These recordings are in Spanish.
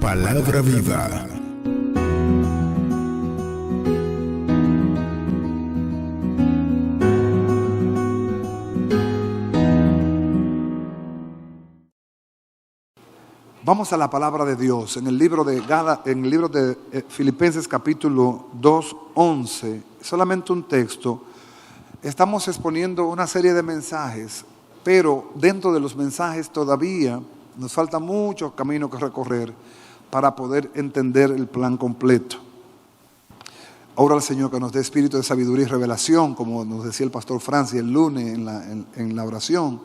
Palabra viva. Vamos a la palabra de Dios en el libro de Filipenses capítulo 2:11, solamente un texto. Estamos exponiendo una serie de mensajes, pero dentro de los mensajes todavía nos falta mucho camino que recorrer para poder entender el plan completo. Ora al Señor que nos dé espíritu de sabiduría y revelación, como nos decía el pastor Francis el lunes en la oración.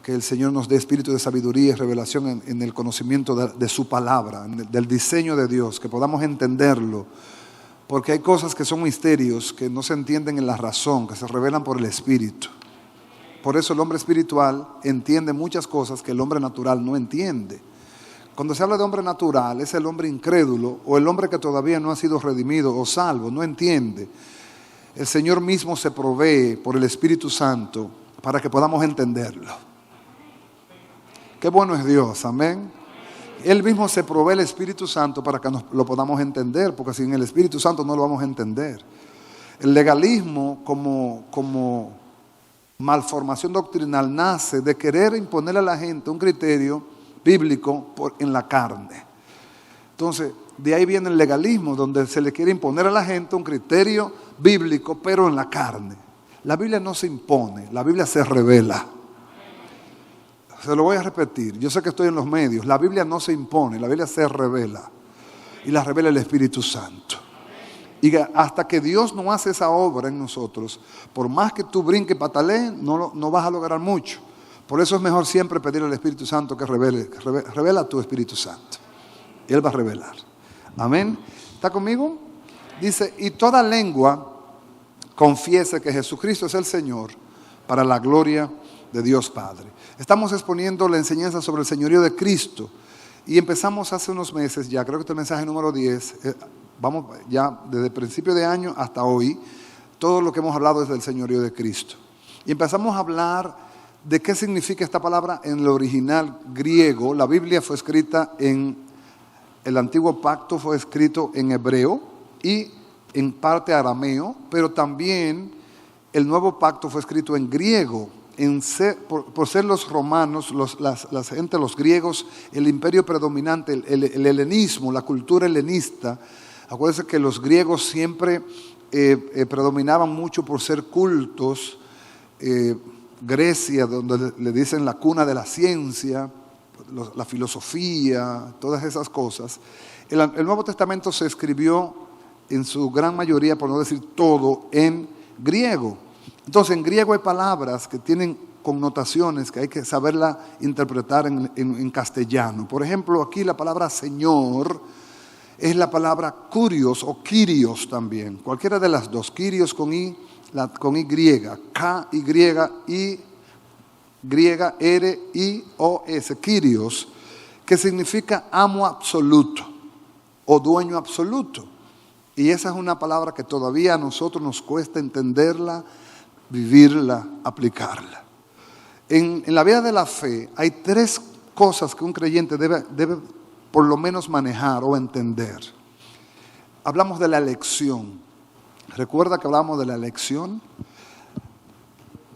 Que el Señor nos dé espíritu de sabiduría y revelación en el conocimiento de su palabra, del diseño de Dios, que podamos entenderlo. Porque hay cosas que son misterios que no se entienden en la razón, que se revelan por el Espíritu. Por eso el hombre espiritual entiende muchas cosas que el hombre natural no entiende. Cuando se habla de hombre natural, es el hombre incrédulo o el hombre que todavía no ha sido redimido o salvo, no entiende. El Señor mismo se provee por el Espíritu Santo para que podamos entenderlo. Qué bueno es Dios, amén. Él mismo se provee el Espíritu Santo para que lo podamos entender, porque sin el Espíritu Santo no lo vamos a entender. El legalismo como malformación doctrinal nace de querer imponerle a la gente un criterio bíblico en la carne. Entonces, de ahí viene el legalismo, donde se le quiere imponer a la gente un criterio bíblico, pero en la carne. La Biblia no se impone, la Biblia se revela. Se lo voy a repetir, yo sé que estoy en los medios, la Biblia no se impone, la Biblia se revela y la revela el Espíritu Santo. Y hasta que Dios no hace esa obra en nosotros, por más que tú brinques y patalees, no vas a lograr mucho. Por eso es mejor siempre pedir al Espíritu Santo que revela tu Espíritu Santo. Y Él va a revelar. Amén. ¿Está conmigo? Dice, y toda lengua confiese que Jesucristo es el Señor para la gloria de Dios Padre. Estamos exponiendo la enseñanza sobre el señorío de Cristo y empezamos hace unos meses ya, creo que este es el mensaje número 10, vamos ya desde el principio de año hasta hoy, todo lo que hemos hablado es del señorío de Cristo. Y empezamos a hablar de qué significa esta palabra en el original griego. La Biblia fue escrita el antiguo pacto fue escrito en hebreo y en parte arameo, pero también el nuevo pacto fue escrito en griego. Por ser los romanos, los griegos, el imperio predominante, el helenismo, la cultura helenista. Acuérdense que los griegos siempre predominaban mucho por ser cultos. Grecia, donde le dicen la cuna de la ciencia, la filosofía, todas esas cosas. El Nuevo Testamento se escribió en su gran mayoría, por no decir todo, en griego. Entonces, en griego hay palabras que tienen connotaciones que hay que saberla interpretar en castellano. Por ejemplo, aquí la palabra Señor es la palabra kurios o kyrios también. Cualquiera de las dos, kyrios con Y, con Y, K-Y-I, griega, R-I-O-S, kyrios, que significa amo absoluto o dueño absoluto. Y esa es una palabra que todavía a nosotros nos cuesta entenderla, vivirla, aplicarla. En la vida de la fe hay tres cosas que un creyente debe por lo menos manejar o entender. Hablamos de la elección. ¿Recuerda que hablamos de la elección?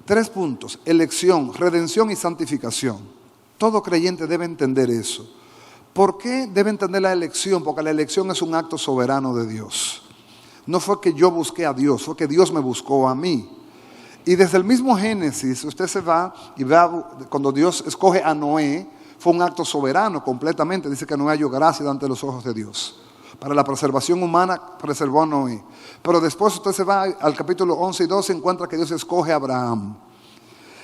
3 puntos: elección, redención y santificación. Todo creyente debe entender eso. ¿Por qué debe entender la elección? Porque la elección es un acto soberano de Dios. No fue que yo busqué a Dios, fue que Dios me buscó a mí. Y desde el mismo Génesis, usted se va y ve cuando Dios escoge a Noé, fue un acto soberano completamente. Dice que Noé halló gracia ante los ojos de Dios. Para la preservación humana, preservó a Noé. Pero después usted se va al capítulo 11 y 12 y encuentra que Dios escoge a Abraham.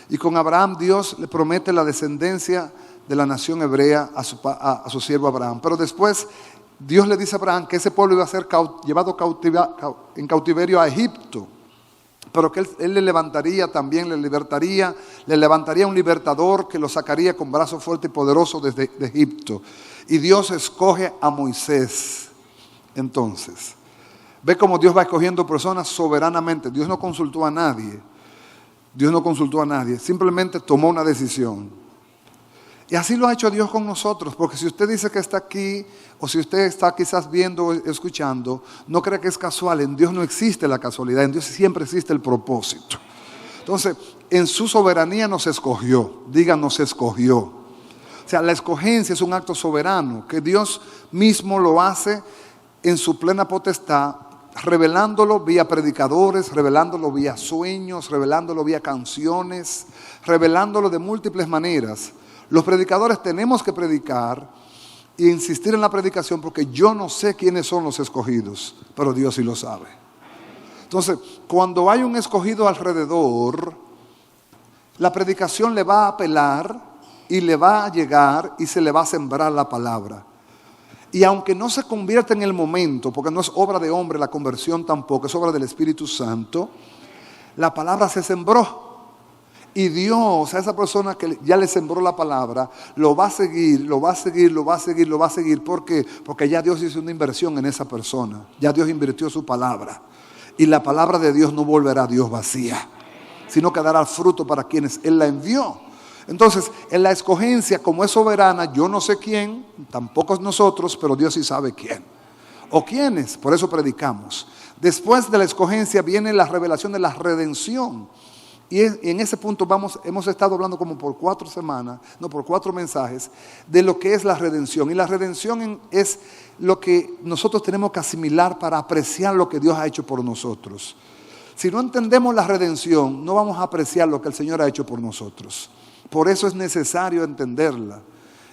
Y con Abraham Dios le promete la descendencia de la nación hebrea a su siervo Abraham. Pero después Dios le dice a Abraham que ese pueblo iba a ser llevado en cautiverio a Egipto. Pero que él le levantaría también, le libertaría, le levantaría un libertador que lo sacaría con brazo fuerte y poderoso desde Egipto. Y Dios escoge a Moisés. Entonces, ve cómo Dios va escogiendo personas soberanamente. Dios no consultó a nadie. Simplemente tomó una decisión. Y así lo ha hecho Dios con nosotros, porque si usted dice que está aquí, o si usted está quizás viendo o escuchando, no cree que es casual. En Dios no existe la casualidad, en Dios siempre existe el propósito. Entonces, en su soberanía nos escogió, diga nos escogió. O sea, la escogencia es un acto soberano, que Dios mismo lo hace en su plena potestad, revelándolo vía predicadores, revelándolo vía sueños, revelándolo vía canciones, revelándolo de múltiples maneras. Los predicadores tenemos que predicar e insistir en la predicación porque yo no sé quiénes son los escogidos, pero Dios sí lo sabe. Entonces, cuando hay un escogido alrededor, la predicación le va a apelar y le va a llegar y se le va a sembrar la palabra. Y aunque no se convierta en el momento, porque no es obra de hombre la conversión tampoco, es obra del Espíritu Santo, la palabra se sembró. Y Dios a esa persona que ya le sembró la palabra, lo va a seguir, lo va a seguir, lo va a seguir, lo va a seguir. ¿Por qué? Porque ya Dios hizo una inversión en esa persona. Ya Dios invirtió su palabra. Y la palabra de Dios no volverá a Dios vacía, sino que dará fruto para quienes Él la envió. Entonces, en la escogencia, como es soberana, yo no sé quién, tampoco es nosotros, pero Dios sí sabe quién. ¿O quiénes? Por eso predicamos. Después de la escogencia viene la revelación de la redención. Y en ese punto hemos estado hablando como por 4 mensajes, de lo que es la redención. Y la redención es lo que nosotros tenemos que asimilar para apreciar lo que Dios ha hecho por nosotros. Si no entendemos la redención, no vamos a apreciar lo que el Señor ha hecho por nosotros. Por eso es necesario entenderla.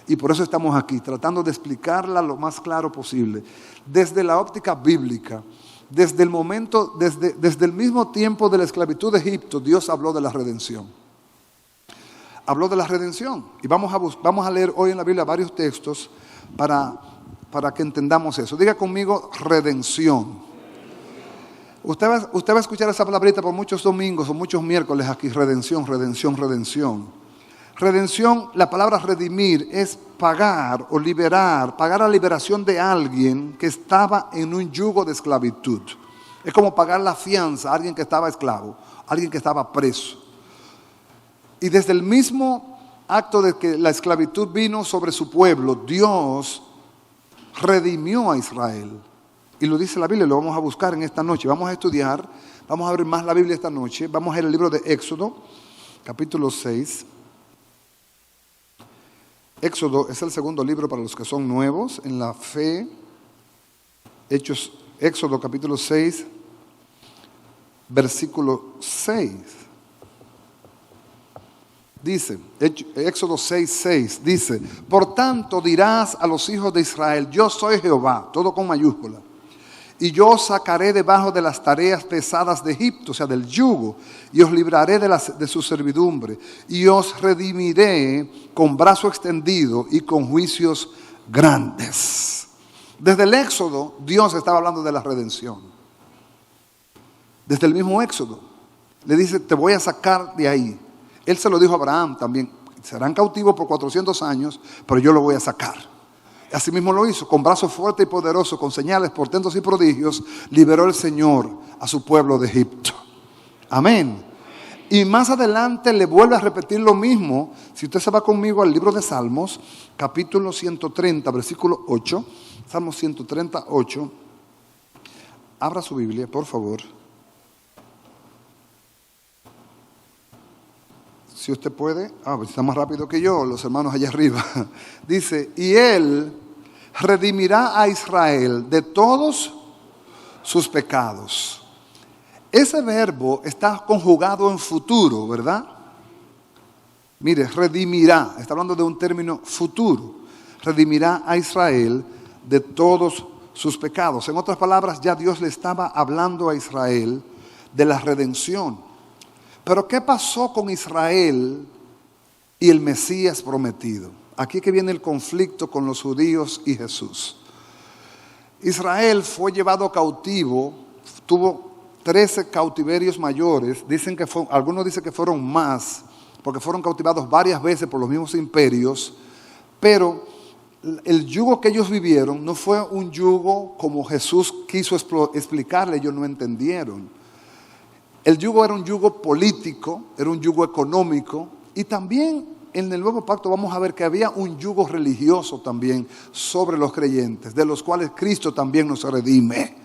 Y por eso estamos aquí, tratando de explicarla lo más claro posible. Desde la óptica bíblica. Desde el mismo tiempo de la esclavitud de Egipto, Dios habló de la redención. Habló de la redención. Y vamos a leer hoy en la Biblia varios textos para que entendamos eso. Diga conmigo, redención. Usted va a escuchar esa palabrita por muchos domingos o muchos miércoles aquí, redención, redención, redención. Redención, la palabra redimir es pagar o liberar, pagar la liberación de alguien que estaba en un yugo de esclavitud. Es como pagar la fianza a alguien que estaba esclavo, a alguien que estaba preso. Y desde el mismo acto de que la esclavitud vino sobre su pueblo, Dios redimió a Israel. Y lo dice la Biblia, lo vamos a buscar en esta noche. Vamos a estudiar, vamos a abrir más la Biblia esta noche. Vamos a ir al libro de Éxodo, capítulo 6. Éxodo es el segundo libro para los que son nuevos en la fe. Éxodo capítulo 6, versículo 6. Dice, Éxodo 6:6, dice, por tanto dirás a los hijos de Israel, yo soy Jehová, todo con mayúscula. Y yo os sacaré debajo de las tareas pesadas de Egipto, o sea, del yugo, y os libraré de su servidumbre, y os redimiré con brazo extendido y con juicios grandes. Desde el Éxodo, Dios estaba hablando de la redención. Desde el mismo Éxodo, le dice, te voy a sacar de ahí. Él se lo dijo a Abraham también, serán cautivos por 400 años, pero yo lo voy a sacar. Así mismo lo hizo, con brazo fuerte y poderoso, con señales, portentos y prodigios, liberó el Señor a su pueblo de Egipto. Amén. Y más adelante le vuelve a repetir lo mismo. Si usted se va conmigo al libro de Salmos, capítulo 130, versículo 8. Salmos 138. Abra su Biblia, por favor. Si usted puede, pues está más rápido que yo, los hermanos allá arriba. Dice, y Él redimirá a Israel de todos sus pecados. Ese verbo está conjugado en futuro, ¿verdad? Mire, redimirá, está hablando de un término futuro. Redimirá a Israel de todos sus pecados. En otras palabras, ya Dios le estaba hablando a Israel de la redención. Pero ¿qué pasó con Israel y el Mesías prometido? Aquí que viene el conflicto con los judíos y Jesús. Israel fue llevado cautivo, tuvo 13 cautiverios mayores. Algunos dicen que fueron más, porque fueron cautivados varias veces por los mismos imperios. Pero el yugo que ellos vivieron no fue un yugo como Jesús quiso explicarle, ellos no entendieron. El yugo era un yugo político, era un yugo económico y también en el nuevo pacto vamos a ver que había un yugo religioso también sobre los creyentes, de los cuales Cristo también nos redime.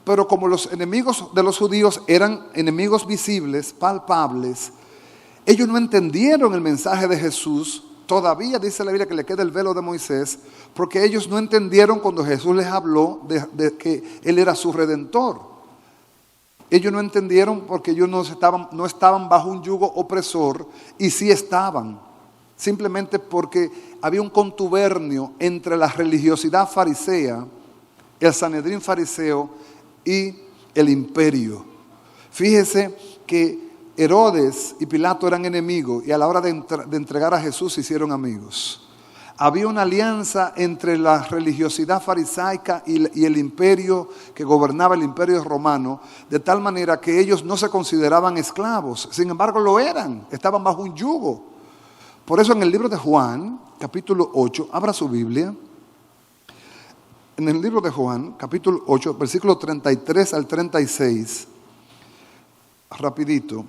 Pero como los enemigos de los judíos eran enemigos visibles, palpables, ellos no entendieron el mensaje de Jesús. Todavía dice la Biblia que le queda el velo de Moisés, porque ellos no entendieron cuando Jesús les habló de que Él era su redentor. Ellos no entendieron porque ellos no estaban bajo un yugo opresor, y sí estaban, simplemente porque había un contubernio entre la religiosidad farisea, el Sanedrín fariseo y el imperio. Fíjese que Herodes y Pilato eran enemigos, y a la hora de entregar a Jesús se hicieron amigos. Había una alianza entre la religiosidad farisaica y el imperio que gobernaba, el imperio romano, de tal manera que ellos no se consideraban esclavos. Sin embargo, lo eran, estaban bajo un yugo. Por eso en el libro de Juan, capítulo 8, abra su Biblia. En el libro de Juan, capítulo 8, versículo 33 al 36, rapidito.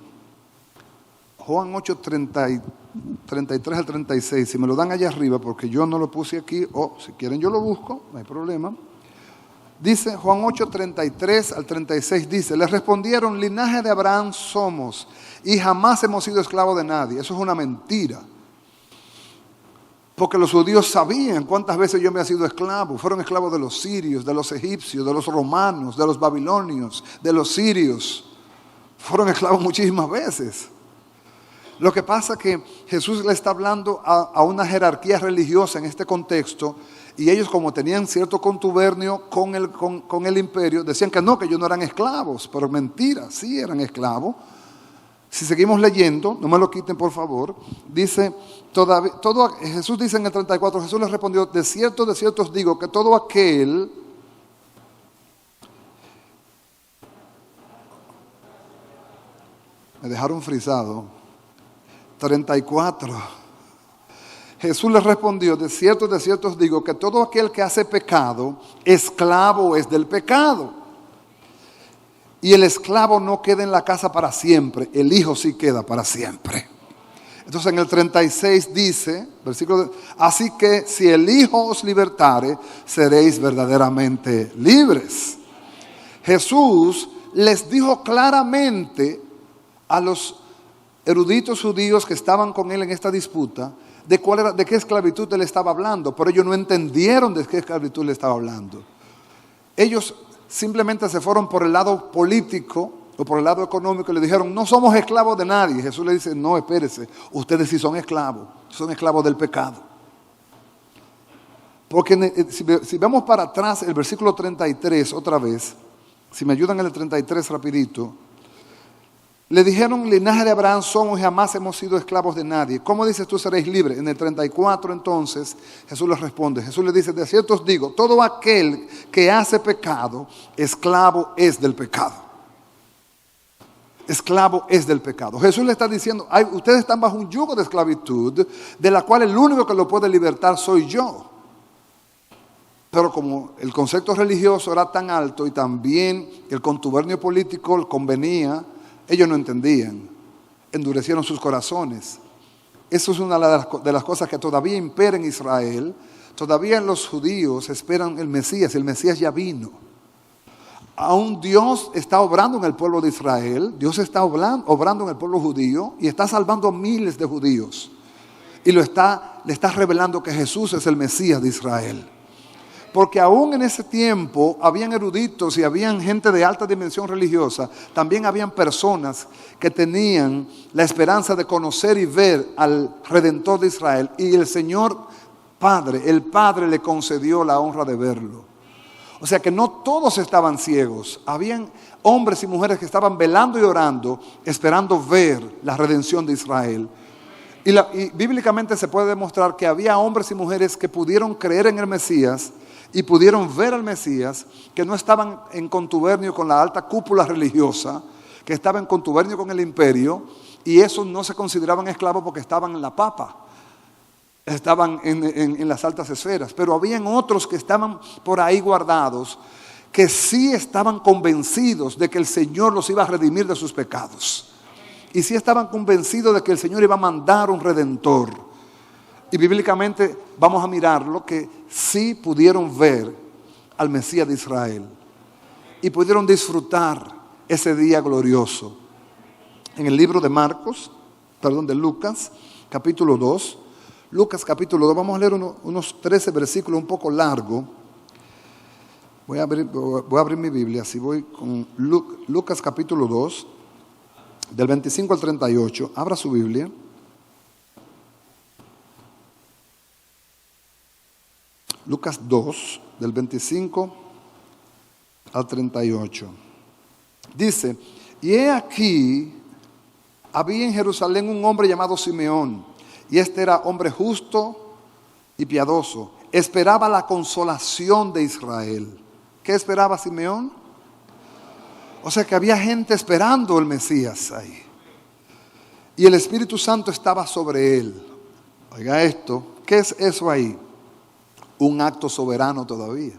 Juan 8, 33 al 36, si me lo dan allá arriba, porque yo no lo puse aquí, o si quieren yo lo busco, no hay problema. Dice Juan 8, 33 al 36, dice: les respondieron, linaje de Abraham somos, y jamás hemos sido esclavos de nadie. Eso es una mentira. Porque los judíos sabían cuántas veces yo me he sido esclavo. Fueron esclavos de los sirios, de los egipcios, de los romanos, de los babilonios, de los sirios. Fueron esclavos muchísimas veces. Lo que pasa es que Jesús le está hablando a una jerarquía religiosa en este contexto, y ellos, como tenían cierto contubernio con el imperio, decían que ellos no eran esclavos, pero mentira, sí eran esclavos. Si seguimos leyendo, no me lo quiten por favor, dice, Jesús dice en el 34, Jesús les respondió, de cierto os digo que todo aquel me dejaron frisado. 34. Jesús les respondió, de cierto os digo que todo aquel que hace pecado, esclavo es del pecado. Y el esclavo no queda en la casa para siempre, el hijo sí queda para siempre. Entonces en el 36 dice, versículo, así que si el hijo os libertare, seréis verdaderamente libres. Jesús les dijo claramente a los eruditos judíos que estaban con él en esta disputa, de qué esclavitud él estaba hablando, pero ellos no entendieron de qué esclavitud le estaba hablando. Ellos simplemente se fueron por el lado político o por el lado económico y le dijeron, no somos esclavos de nadie. Jesús le dice, no, espérese, ustedes sí son esclavos del pecado. Porque si vemos para atrás el versículo 33 otra vez, si me ayudan en el 33 rapidito, le dijeron, linaje de Abraham somos y jamás hemos sido esclavos de nadie. ¿Cómo dices tú seréis libres? En el 34 entonces Jesús les responde. Jesús le dice, de cierto os digo, todo aquel que hace pecado, esclavo es del pecado. Esclavo es del pecado. Jesús le está diciendo, ustedes están bajo un yugo de esclavitud, de la cual el único que lo puede libertar soy yo. Pero como el concepto religioso era tan alto y también el contubernio político convenía, ellos no entendían, endurecieron sus corazones. Eso es una de las cosas que todavía impera en Israel. Todavía los judíos esperan el Mesías ya vino. Aún Dios está obrando en el pueblo de Israel, Dios está obrando en el pueblo judío y está salvando a miles de judíos. Y le está revelando que Jesús es el Mesías de Israel. Porque aún en ese tiempo habían eruditos y habían gente de alta dimensión religiosa. También habían personas que tenían la esperanza de conocer y ver al Redentor de Israel. Y el Señor Padre, el Padre le concedió la honra de verlo. O sea que no todos estaban ciegos. Habían hombres y mujeres que estaban velando y orando, esperando ver la redención de Israel. Y bíblicamente se puede demostrar que había hombres y mujeres que pudieron creer en el Mesías y pudieron ver al Mesías, que no estaban en contubernio con la alta cúpula religiosa, que estaban en contubernio con el imperio, y esos no se consideraban esclavos porque estaban en la papa, estaban en las altas esferas. Pero habían otros que estaban por ahí guardados, que sí estaban convencidos de que el Señor los iba a redimir de sus pecados. Y sí estaban convencidos de que el Señor iba a mandar un redentor. Y bíblicamente vamos a mirarlo, que sí pudieron ver al Mesías de Israel. Y pudieron disfrutar ese día glorioso. En el libro de Lucas, capítulo 2. Lucas capítulo 2, vamos a leer unos 13 versículos un poco largo. Voy a abrir mi Biblia, así voy con Lucas capítulo 2, del 25 al 38. Abra su Biblia. Lucas 2, del 25 al 38. Dice, y he aquí, había en Jerusalén un hombre llamado Simeón, y este era hombre justo y piadoso. Esperaba la consolación de Israel. ¿Qué esperaba Simeón? O sea que había gente esperando el Mesías ahí. Y el Espíritu Santo estaba sobre él. Oiga esto, ¿qué es eso ahí? Un acto soberano todavía.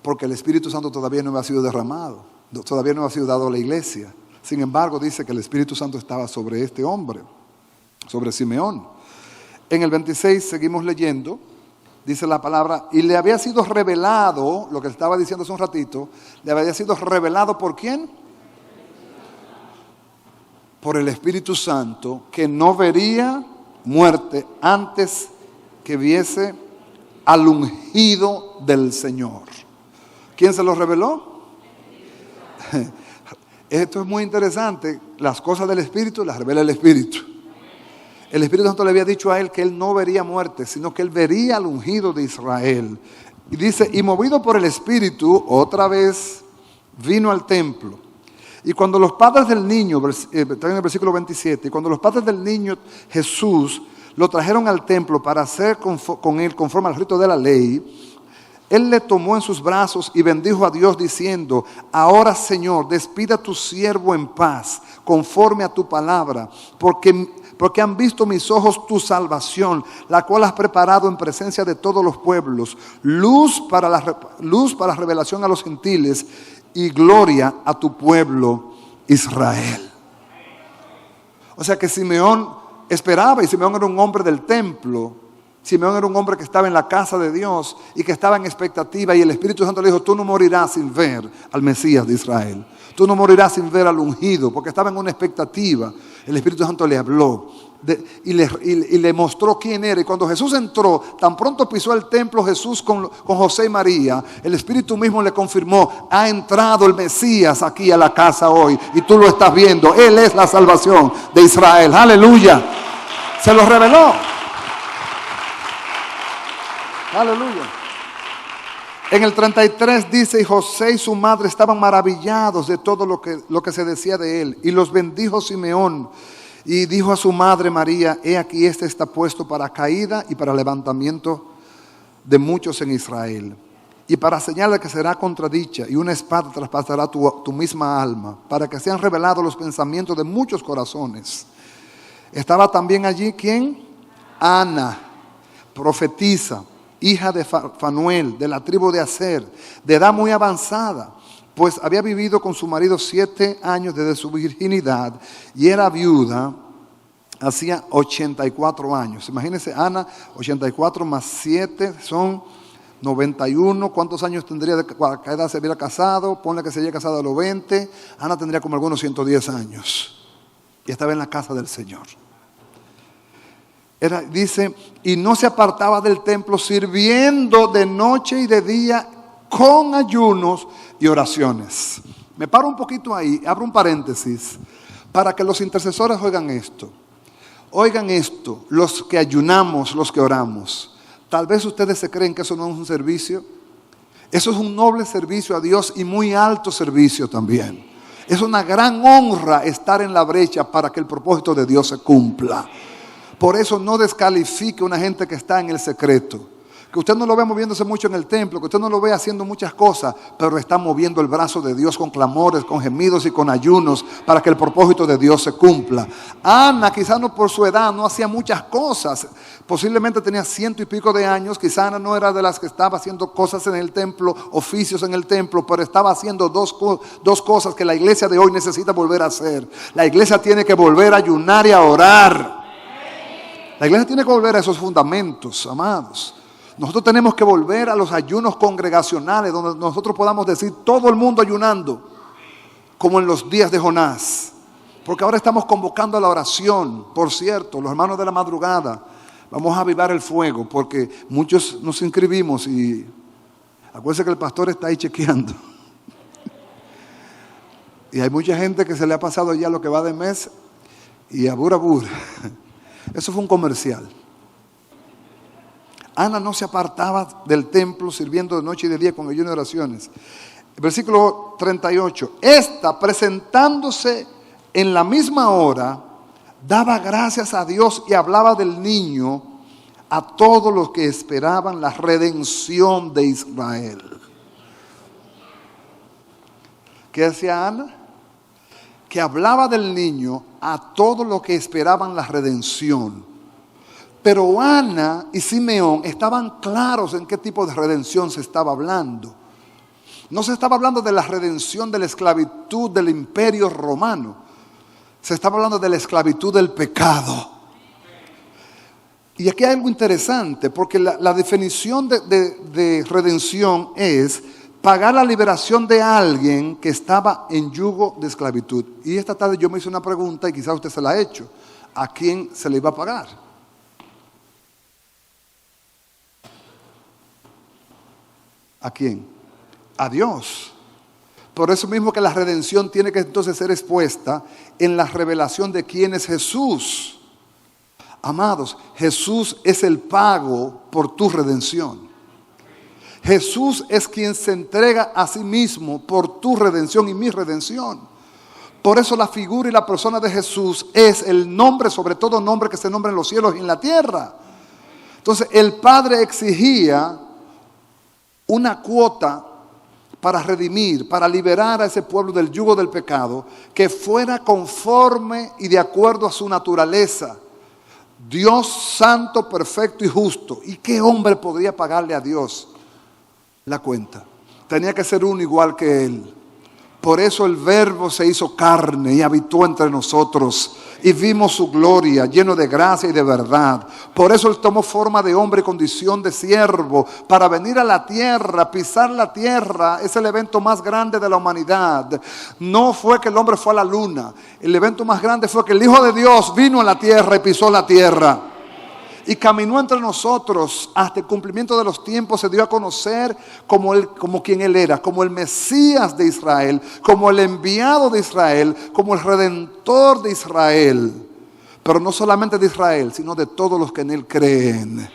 Porque el Espíritu Santo todavía no había sido derramado. Todavía no había sido dado a la iglesia. Sin embargo, dice que el Espíritu Santo estaba sobre este hombre, sobre Simeón. En el 26 seguimos leyendo. Dice la palabra, y le había sido revelado, lo que estaba diciendo hace un ratito, le había sido revelado ¿por quién? Por el Espíritu Santo, que no vería muerte antes que viese al ungido del Señor. ¿Quién se lo reveló? Esto es muy interesante, las cosas del Espíritu las revela el Espíritu. El Espíritu Santo le había dicho a él que él no vería muerte, sino que él vería al ungido de Israel. Y dice, y movido por el Espíritu, otra vez vino al templo. Y cuando los padres del niño, está en el versículo 27, y cuando los padres del niño Jesús lo trajeron al templo para hacer con él conforme al rito de la ley, él le tomó en sus brazos y bendijo a Dios diciendo, ahora Señor, despida a tu siervo en paz, conforme a tu palabra, porque han visto mis ojos tu salvación, la cual has preparado en presencia de todos los pueblos, luz para la revelación a los gentiles y gloria a tu pueblo Israel. O sea que Simeón esperaba, y Simeón era un hombre del templo. Simeón era un hombre que estaba en la casa de Dios y que estaba en expectativa, y el Espíritu Santo le dijo, tú no morirás sin ver al Mesías de Israel. Tú no morirás sin ver al ungido, porque estaba en una expectativa. El Espíritu Santo le habló y le mostró quién era. Y cuando Jesús entró, tan pronto pisó el templo Jesús con José y María, el Espíritu mismo le confirmó, ha entrado el Mesías aquí a la casa hoy y tú lo estás viendo. Él es la salvación de Israel. Aleluya. Se lo reveló. Aleluya. En el 33 dice, y José y su madre estaban maravillados de todo lo que se decía de él. Y los bendijo Simeón. Y dijo a su madre María, he aquí este está puesto para caída y para levantamiento de muchos en Israel. Y para señal de que será contradicha, y una espada traspasará tu misma alma, para que sean revelados los pensamientos de muchos corazones. Estaba también allí, ¿quién? Ana, profetisa, hija de Fanuel, de la tribu de Aser, de edad muy avanzada, pues había vivido con su marido 7 años desde su virginidad y era viuda hacía 84 años. Imagínense, Ana, 84 más 7 son 91. ¿Cuántos años tendría? ¿A qué edad se hubiera casado? Ponle que se haya casado a los 20. Ana tendría como algunos 110 años y estaba en la casa del Señor. Dice, y no se apartaba del templo, sirviendo de noche y de día con ayunos y oraciones. Me paro un poquito ahí, abro un paréntesis, para que los intercesores oigan esto. Oigan esto, los que ayunamos, los que oramos. Tal vez ustedes se creen que eso no es un servicio. Eso es un noble servicio a Dios y muy alto servicio también. Es una gran honra estar en la brecha para que el propósito de Dios se cumpla. Por eso no descalifique a una gente que está en el secreto, Que usted no lo ve moviéndose mucho en el templo, que usted no lo ve haciendo muchas cosas, pero está moviendo el brazo de Dios con clamores, con gemidos y con ayunos para que el propósito de Dios se cumpla. Ana, quizás no por su edad, no hacía muchas cosas. Posiblemente tenía 100 y pico de años. Quizás Ana no era de las que estaba haciendo cosas en el templo, oficios en el templo, pero estaba haciendo dos cosas que la iglesia de hoy necesita volver a hacer. La iglesia tiene que volver a ayunar y a orar. La iglesia tiene que volver a esos fundamentos, amados. Nosotros tenemos que volver a los ayunos congregacionales, donde nosotros podamos decir todo el mundo ayunando, como en los días de Jonás. Porque ahora estamos convocando a la oración. Por cierto, los hermanos de la madrugada, vamos a avivar el fuego, porque muchos nos inscribimos y acuérdense que el pastor está ahí chequeando. Y hay mucha gente que se le ha pasado ya lo que va de mes y abur. Eso fue un comercial. Ana no se apartaba del templo sirviendo de noche y de día con ayuno y oraciones. Versículo 38. Esta, presentándose en la misma hora, daba gracias a Dios y hablaba del niño a todos los que esperaban la redención de Israel. ¿Qué hacía Ana? Que hablaba del niño a todos los que esperaban la redención. Pero Ana y Simeón estaban claros en qué tipo de redención se estaba hablando. No se estaba hablando de la redención de la esclavitud del imperio romano. Se estaba hablando de la esclavitud del pecado. Y aquí hay algo interesante, porque la definición de redención es pagar la liberación de alguien que estaba en yugo de esclavitud. Y esta tarde yo me hice una pregunta y quizás usted se la ha hecho. ¿A quién se le iba a pagar? ¿A quién? A Dios. Por eso mismo que la redención tiene que entonces ser expuesta en la revelación de quién es Jesús. Amados, Jesús es el pago por tu redención. Jesús es quien se entrega a sí mismo por tu redención y mi redención. Por eso la figura y la persona de Jesús es el nombre, sobre todo nombre que se nombra en los cielos y en la tierra. Entonces el Padre exigía una cuota para redimir, para liberar a ese pueblo del yugo del pecado, que fuera conforme y de acuerdo a su naturaleza. Dios santo, perfecto y justo. ¿Y qué hombre podría pagarle a Dios la cuenta? Tenía que ser uno igual que Él. Por eso el Verbo se hizo carne y habitó entre nosotros. Y vimos su gloria, lleno de gracia y de verdad. Por eso Él tomó forma de hombre y condición de siervo, para venir a la tierra, pisar la tierra. Es el evento más grande de la humanidad. No fue que el hombre fue a la luna. El evento más grande fue que el Hijo de Dios vino a la tierra y pisó la tierra. Y caminó entre nosotros hasta el cumplimiento de los tiempos. Se dio a conocer como quien Él era, como el Mesías de Israel, como el enviado de Israel, como el Redentor de Israel. Pero no solamente de Israel, sino de todos los que en Él creen.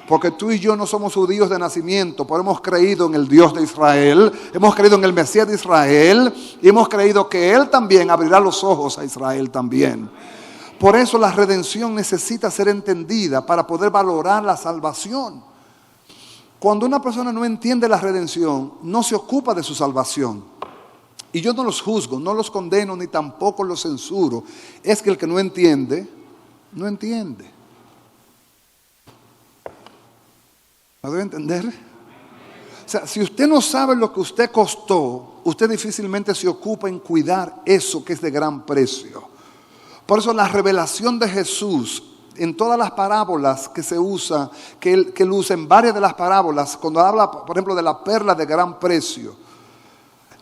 Porque tú y yo no somos judíos de nacimiento, pero hemos creído en el Dios de Israel, hemos creído en el Mesías de Israel y hemos creído que Él también abrirá los ojos a Israel también. Por eso la redención necesita ser entendida para poder valorar la salvación. Cuando una persona no entiende la redención, no se ocupa de su salvación. Y yo no los juzgo, no los condeno, ni tampoco los censuro. Es que el que no entiende, no entiende. ¿Me debe entender? O sea, si usted no sabe lo que usted costó, usted difícilmente se ocupa en cuidar eso que es de gran precio. Por eso la revelación de Jesús en todas las parábolas que se usa, que él usa en varias de las parábolas, cuando habla, por ejemplo, de la perla de gran precio.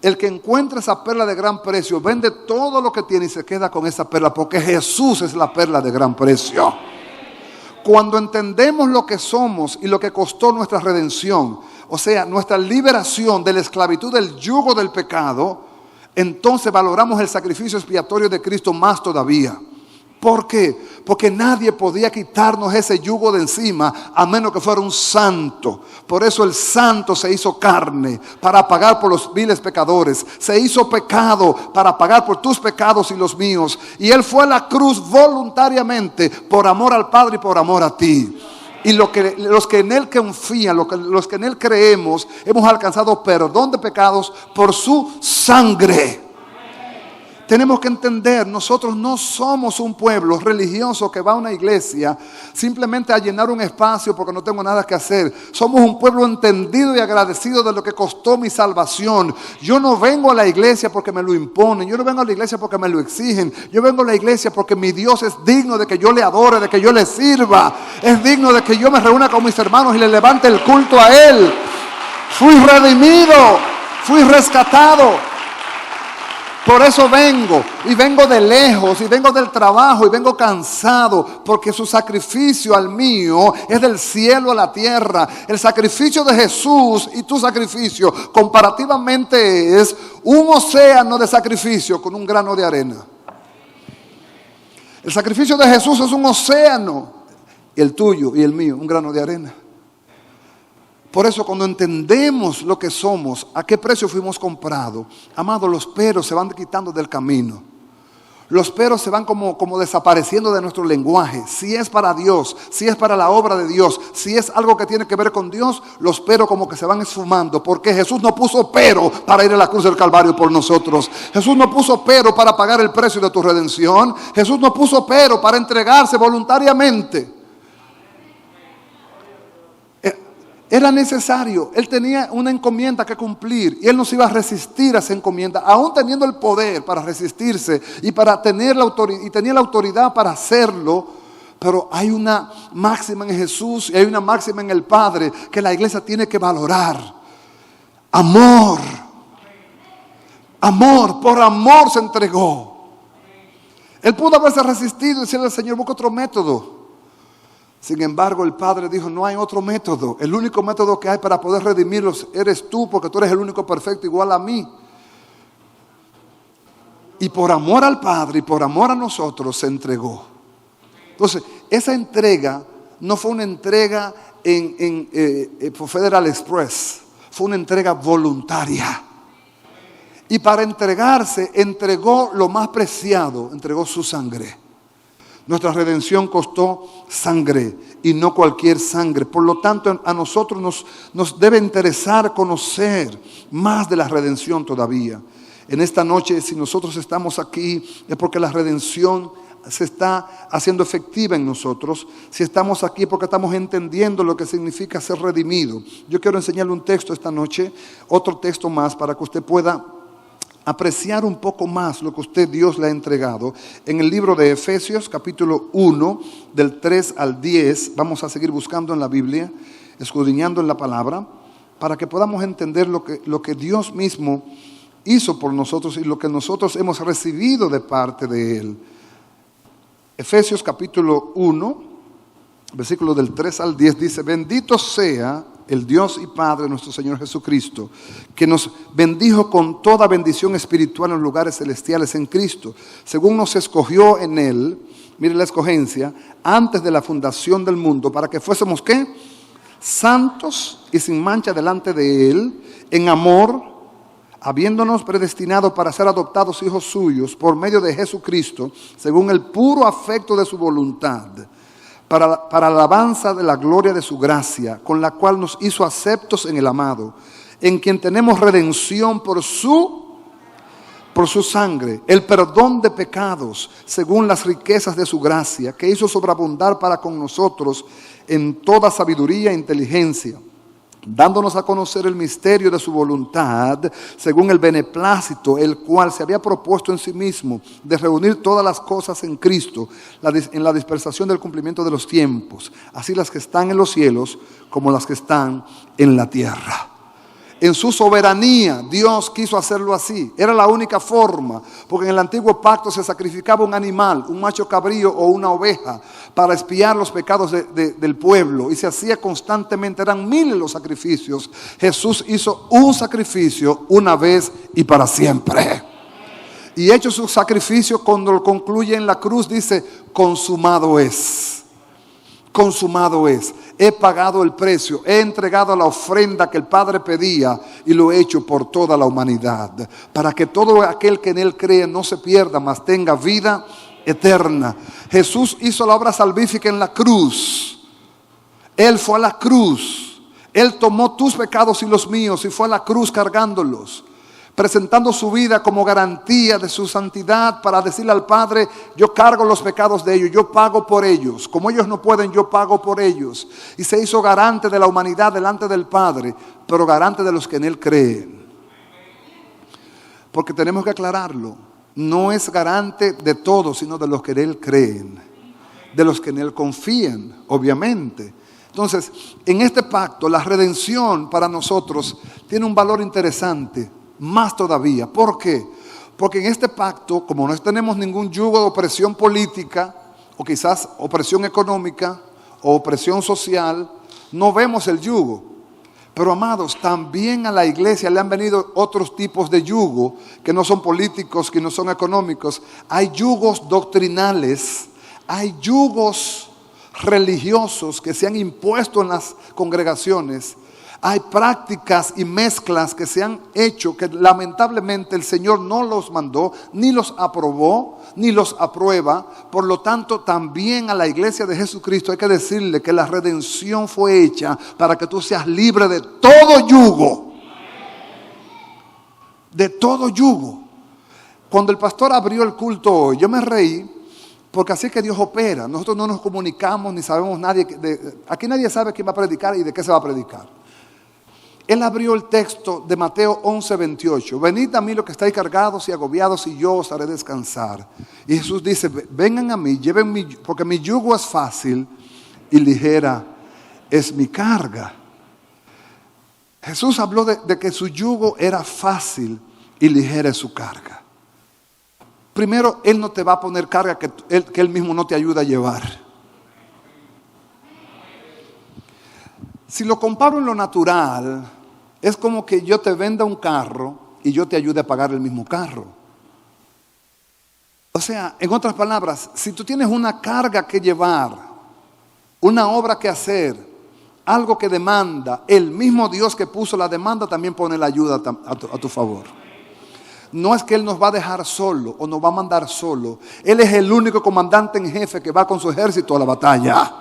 El que encuentra esa perla de gran precio vende todo lo que tiene y se queda con esa perla, porque Jesús es la perla de gran precio. Cuando entendemos lo que somos y lo que costó nuestra redención, o sea, nuestra liberación de la esclavitud del yugo del pecado, entonces valoramos el sacrificio expiatorio de Cristo más todavía. ¿Por qué? Porque nadie podía quitarnos ese yugo de encima a menos que fuera un santo. Por eso el santo se hizo carne para pagar por los viles pecadores. Se hizo pecado para pagar por tus pecados y los míos. Y Él fue a la cruz voluntariamente por amor al Padre y por amor a ti. Y los que en Él confían, los que en Él creemos, hemos alcanzado perdón de pecados por su sangre. Tenemos que entender, nosotros no somos un pueblo religioso que va a una iglesia simplemente a llenar un espacio porque no tengo nada que hacer. Somos un pueblo entendido y agradecido de lo que costó mi salvación. Yo no vengo a la iglesia porque me lo imponen. Yo no vengo a la iglesia porque me lo exigen. Yo vengo a la iglesia porque mi Dios es digno de que yo le adore, de que yo le sirva. Es digno de que yo me reúna con mis hermanos y le levante el culto a Él. Fui redimido, fui rescatado. Por eso vengo, y vengo de lejos, y vengo del trabajo, y vengo cansado, porque su sacrificio al mío es del cielo a la tierra. El sacrificio de Jesús y tu sacrificio comparativamente es un océano de sacrificio con un grano de arena. El sacrificio de Jesús es un océano, y el tuyo y el mío, un grano de arena. Por eso cuando entendemos lo que somos, a qué precio fuimos comprados, amados, los peros se van quitando del camino. Los peros se van como desapareciendo de nuestro lenguaje. Si es para Dios, si es para la obra de Dios, si es algo que tiene que ver con Dios, los peros como que se van esfumando. Porque Jesús no puso pero para ir a la cruz del Calvario por nosotros. Jesús no puso pero para pagar el precio de tu redención. Jesús no puso pero para entregarse voluntariamente. Era necesario, Él tenía una encomienda que cumplir y Él no se iba a resistir a esa encomienda, aún teniendo el poder para resistirse y para tener la autoridad, y tenía la autoridad para hacerlo. Pero hay una máxima en Jesús y hay una máxima en el Padre que la iglesia tiene que valorar. Amor. Amor, por amor se entregó. Él pudo haberse resistido y decirle al Señor, busca otro método. Sin embargo, el Padre dijo, no hay otro método. El único método que hay para poder redimirlos eres tú, porque tú eres el único perfecto igual a mí. Y por amor al Padre y por amor a nosotros se entregó. Entonces, esa entrega no fue una entrega por Federal Express. Fue una entrega voluntaria. Y para entregarse, entregó lo más preciado, entregó su sangre. Nuestra redención costó sangre y no cualquier sangre. Por lo tanto, a nosotros nos debe interesar conocer más de la redención todavía. En esta noche, si nosotros estamos aquí, es porque la redención se está haciendo efectiva en nosotros. Si estamos aquí, porque estamos entendiendo lo que significa ser redimido. Yo quiero enseñarle un texto esta noche, otro texto más, para que usted pueda apreciar un poco más lo que Dios le ha entregado. En el libro de Efesios, capítulo 1, del 3 al 10, vamos a seguir buscando en la Biblia, escudriñando en la palabra, para que podamos entender lo que Dios mismo hizo por nosotros y lo que nosotros hemos recibido de parte de Él. Efesios capítulo 1, versículo del 3 al 10 dice, bendito sea el Dios y Padre de nuestro Señor Jesucristo, que nos bendijo con toda bendición espiritual en los lugares celestiales en Cristo, según nos escogió en Él, mire la escogencia, antes de la fundación del mundo, para que fuésemos, ¿qué? Santos y sin mancha delante de Él, en amor, habiéndonos predestinado para ser adoptados hijos suyos por medio de Jesucristo, según el puro afecto de su voluntad, para alabanza de la gloria de su gracia, con la cual nos hizo aceptos en el amado, en quien tenemos redención por su sangre, el perdón de pecados, según las riquezas de su gracia, que hizo sobreabundar para con nosotros en toda sabiduría e inteligencia, dándonos a conocer el misterio de su voluntad, según el beneplácito, el cual se había propuesto en sí mismo, de reunir todas las cosas en Cristo, en la dispersación del cumplimiento de los tiempos, así las que están en los cielos como las que están en la tierra. En su soberanía, Dios quiso hacerlo así. Era la única forma, porque en el antiguo pacto se sacrificaba un animal, un macho cabrío o una oveja, para expiar los pecados del pueblo. Y se hacía constantemente, eran miles los sacrificios. Jesús hizo un sacrificio una vez y para siempre. Y hecho su sacrificio, cuando lo concluye en la cruz, dice, consumado es. Consumado es. He pagado el precio, he entregado la ofrenda que el Padre pedía y lo he hecho por toda la humanidad, para que todo aquel que en Él cree no se pierda, mas tenga vida eterna. Jesús hizo la obra salvífica en la cruz. Él fue a la cruz. Él tomó tus pecados y los míos y fue a la cruz cargándolos, presentando su vida como garantía de su santidad para decirle al Padre: yo cargo los pecados de ellos, yo pago por ellos. Como ellos no pueden, yo pago por ellos. Y se hizo garante de la humanidad delante del Padre, pero garante de los que en Él creen. Porque tenemos que aclararlo. No es garante de todos, sino de los que en Él creen, de los que en Él confían, obviamente. Entonces, en este pacto, la redención para nosotros tiene un valor interesante, más todavía. ¿Por qué? Porque en este pacto, como no tenemos ningún yugo de opresión política, o quizás opresión económica, o opresión social, no vemos el yugo. Pero amados, también a la iglesia le han venido otros tipos de yugo, que no son políticos, que no son económicos. Hay yugos doctrinales, hay yugos religiosos que se han impuesto en las congregaciones. Hay prácticas y mezclas que se han hecho que lamentablemente el Señor no los mandó, ni los aprobó, ni los aprueba. Por lo tanto, también a la iglesia de Jesucristo hay que decirle que la redención fue hecha para que tú seas libre de todo yugo. De todo yugo. Cuando el pastor abrió el culto hoy, yo me reí, porque así es que Dios opera. Nosotros no nos comunicamos ni sabemos nadie. Aquí nadie sabe quién va a predicar y de qué se va a predicar. Él abrió el texto de Mateo 11:28. Venid a mí los que estáis cargados y agobiados y yo os haré descansar. Y Jesús dice: vengan a mí, lleven porque mi yugo es fácil y ligera es mi carga. Jesús habló de que su yugo era fácil y ligera es su carga. Primero, Él no te va a poner carga que Él mismo no te ayuda a llevar. Si lo comparo en lo natural, es como que yo te venda un carro y yo te ayude a pagar el mismo carro. O sea, en otras palabras, si tú tienes una carga que llevar, una obra que hacer, algo que demanda, el mismo Dios que puso la demanda también pone la ayuda a tu favor. No es que Él nos va a dejar solo o nos va a mandar solo. Él es el único comandante en jefe que va con su ejército a la batalla.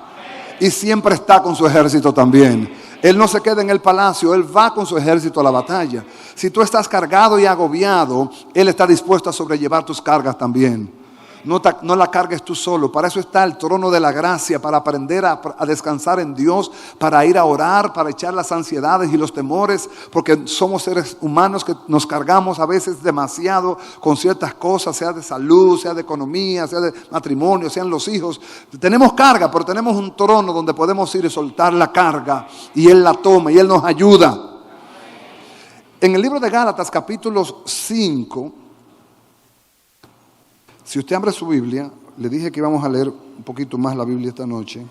Y siempre está con su ejército también. Él no se queda en el palacio, Él va con su ejército a la batalla. Si tú estás cargado y agobiado, Él está dispuesto a sobrellevar tus cargas también. No la cargues tú solo. Para eso está el trono de la gracia, para aprender a descansar en Dios, para ir a orar, para echar las ansiedades y los temores, porque somos seres humanos que nos cargamos a veces demasiado con ciertas cosas, sea de salud, sea de economía, sea de matrimonio, sean los hijos. Tenemos carga, pero tenemos un trono donde podemos ir y soltar la carga y Él la toma y Él nos ayuda. En el libro de Gálatas, capítulo 5, si usted abre su Biblia, le dije que íbamos a leer un poquito más la Biblia esta noche.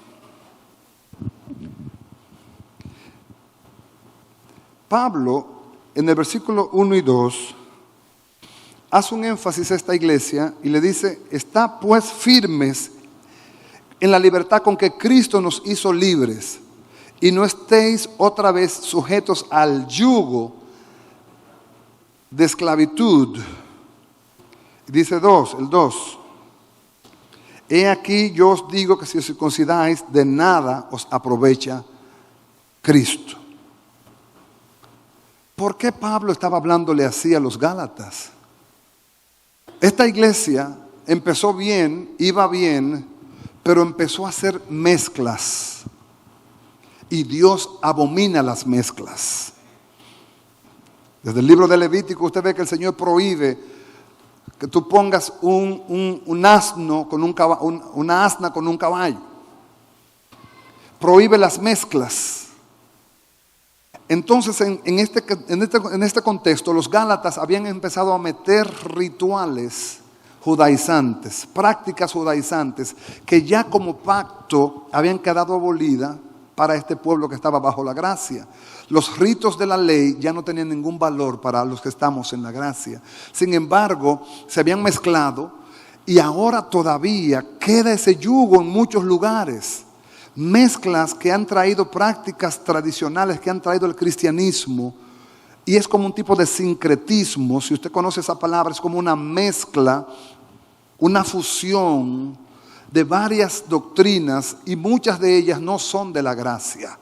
Pablo, en el versículo 1 y 2, hace un énfasis a esta iglesia y le dice: está pues firmes en la libertad con que Cristo nos hizo libres, y no estéis otra vez sujetos al yugo de esclavitud. Dice el 2. He aquí yo os digo que si os circuncidáis, de nada os aprovecha Cristo. ¿Por qué Pablo estaba hablándole así a los Gálatas? Esta iglesia empezó bien, iba bien, pero empezó a hacer mezclas. Y Dios abomina las mezclas. Desde el libro de Levítico usted ve que el Señor prohíbe que tú pongas un asno con una asna con un caballo. Prohíbe las mezclas. Entonces, en este contexto, los Gálatas habían empezado a meter rituales judaizantes, prácticas judaizantes, que ya como pacto habían quedado abolidas para este pueblo que estaba bajo la gracia. Los ritos de la ley ya no tenían ningún valor para los que estamos en la gracia. Sin embargo, se habían mezclado y ahora todavía queda ese yugo en muchos lugares. Mezclas que han traído prácticas tradicionales, que han traído el cristianismo. Y es como un tipo de sincretismo. Si usted conoce esa palabra, es como una mezcla, una fusión de varias doctrinas y muchas de ellas no son de la gracia.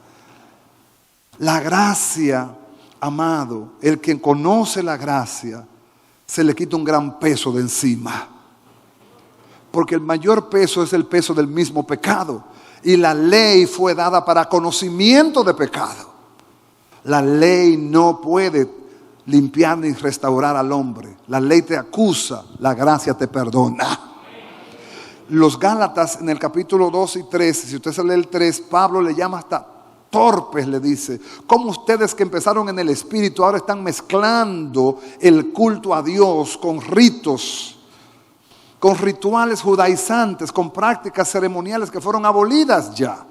La gracia, amado, el que conoce la gracia, se le quita un gran peso de encima. Porque el mayor peso es el peso del mismo pecado. Y la ley fue dada para conocimiento de pecado. La ley no puede limpiar ni restaurar al hombre. La ley te acusa, la gracia te perdona. Los Gálatas en el capítulo 2 y 3, si usted se lee el 3, Pablo le llama hasta torpes, le dice. Como ustedes que empezaron en el Espíritu ahora están mezclando el culto a Dios con ritos, con rituales judaizantes, con prácticas ceremoniales que fueron abolidas ya.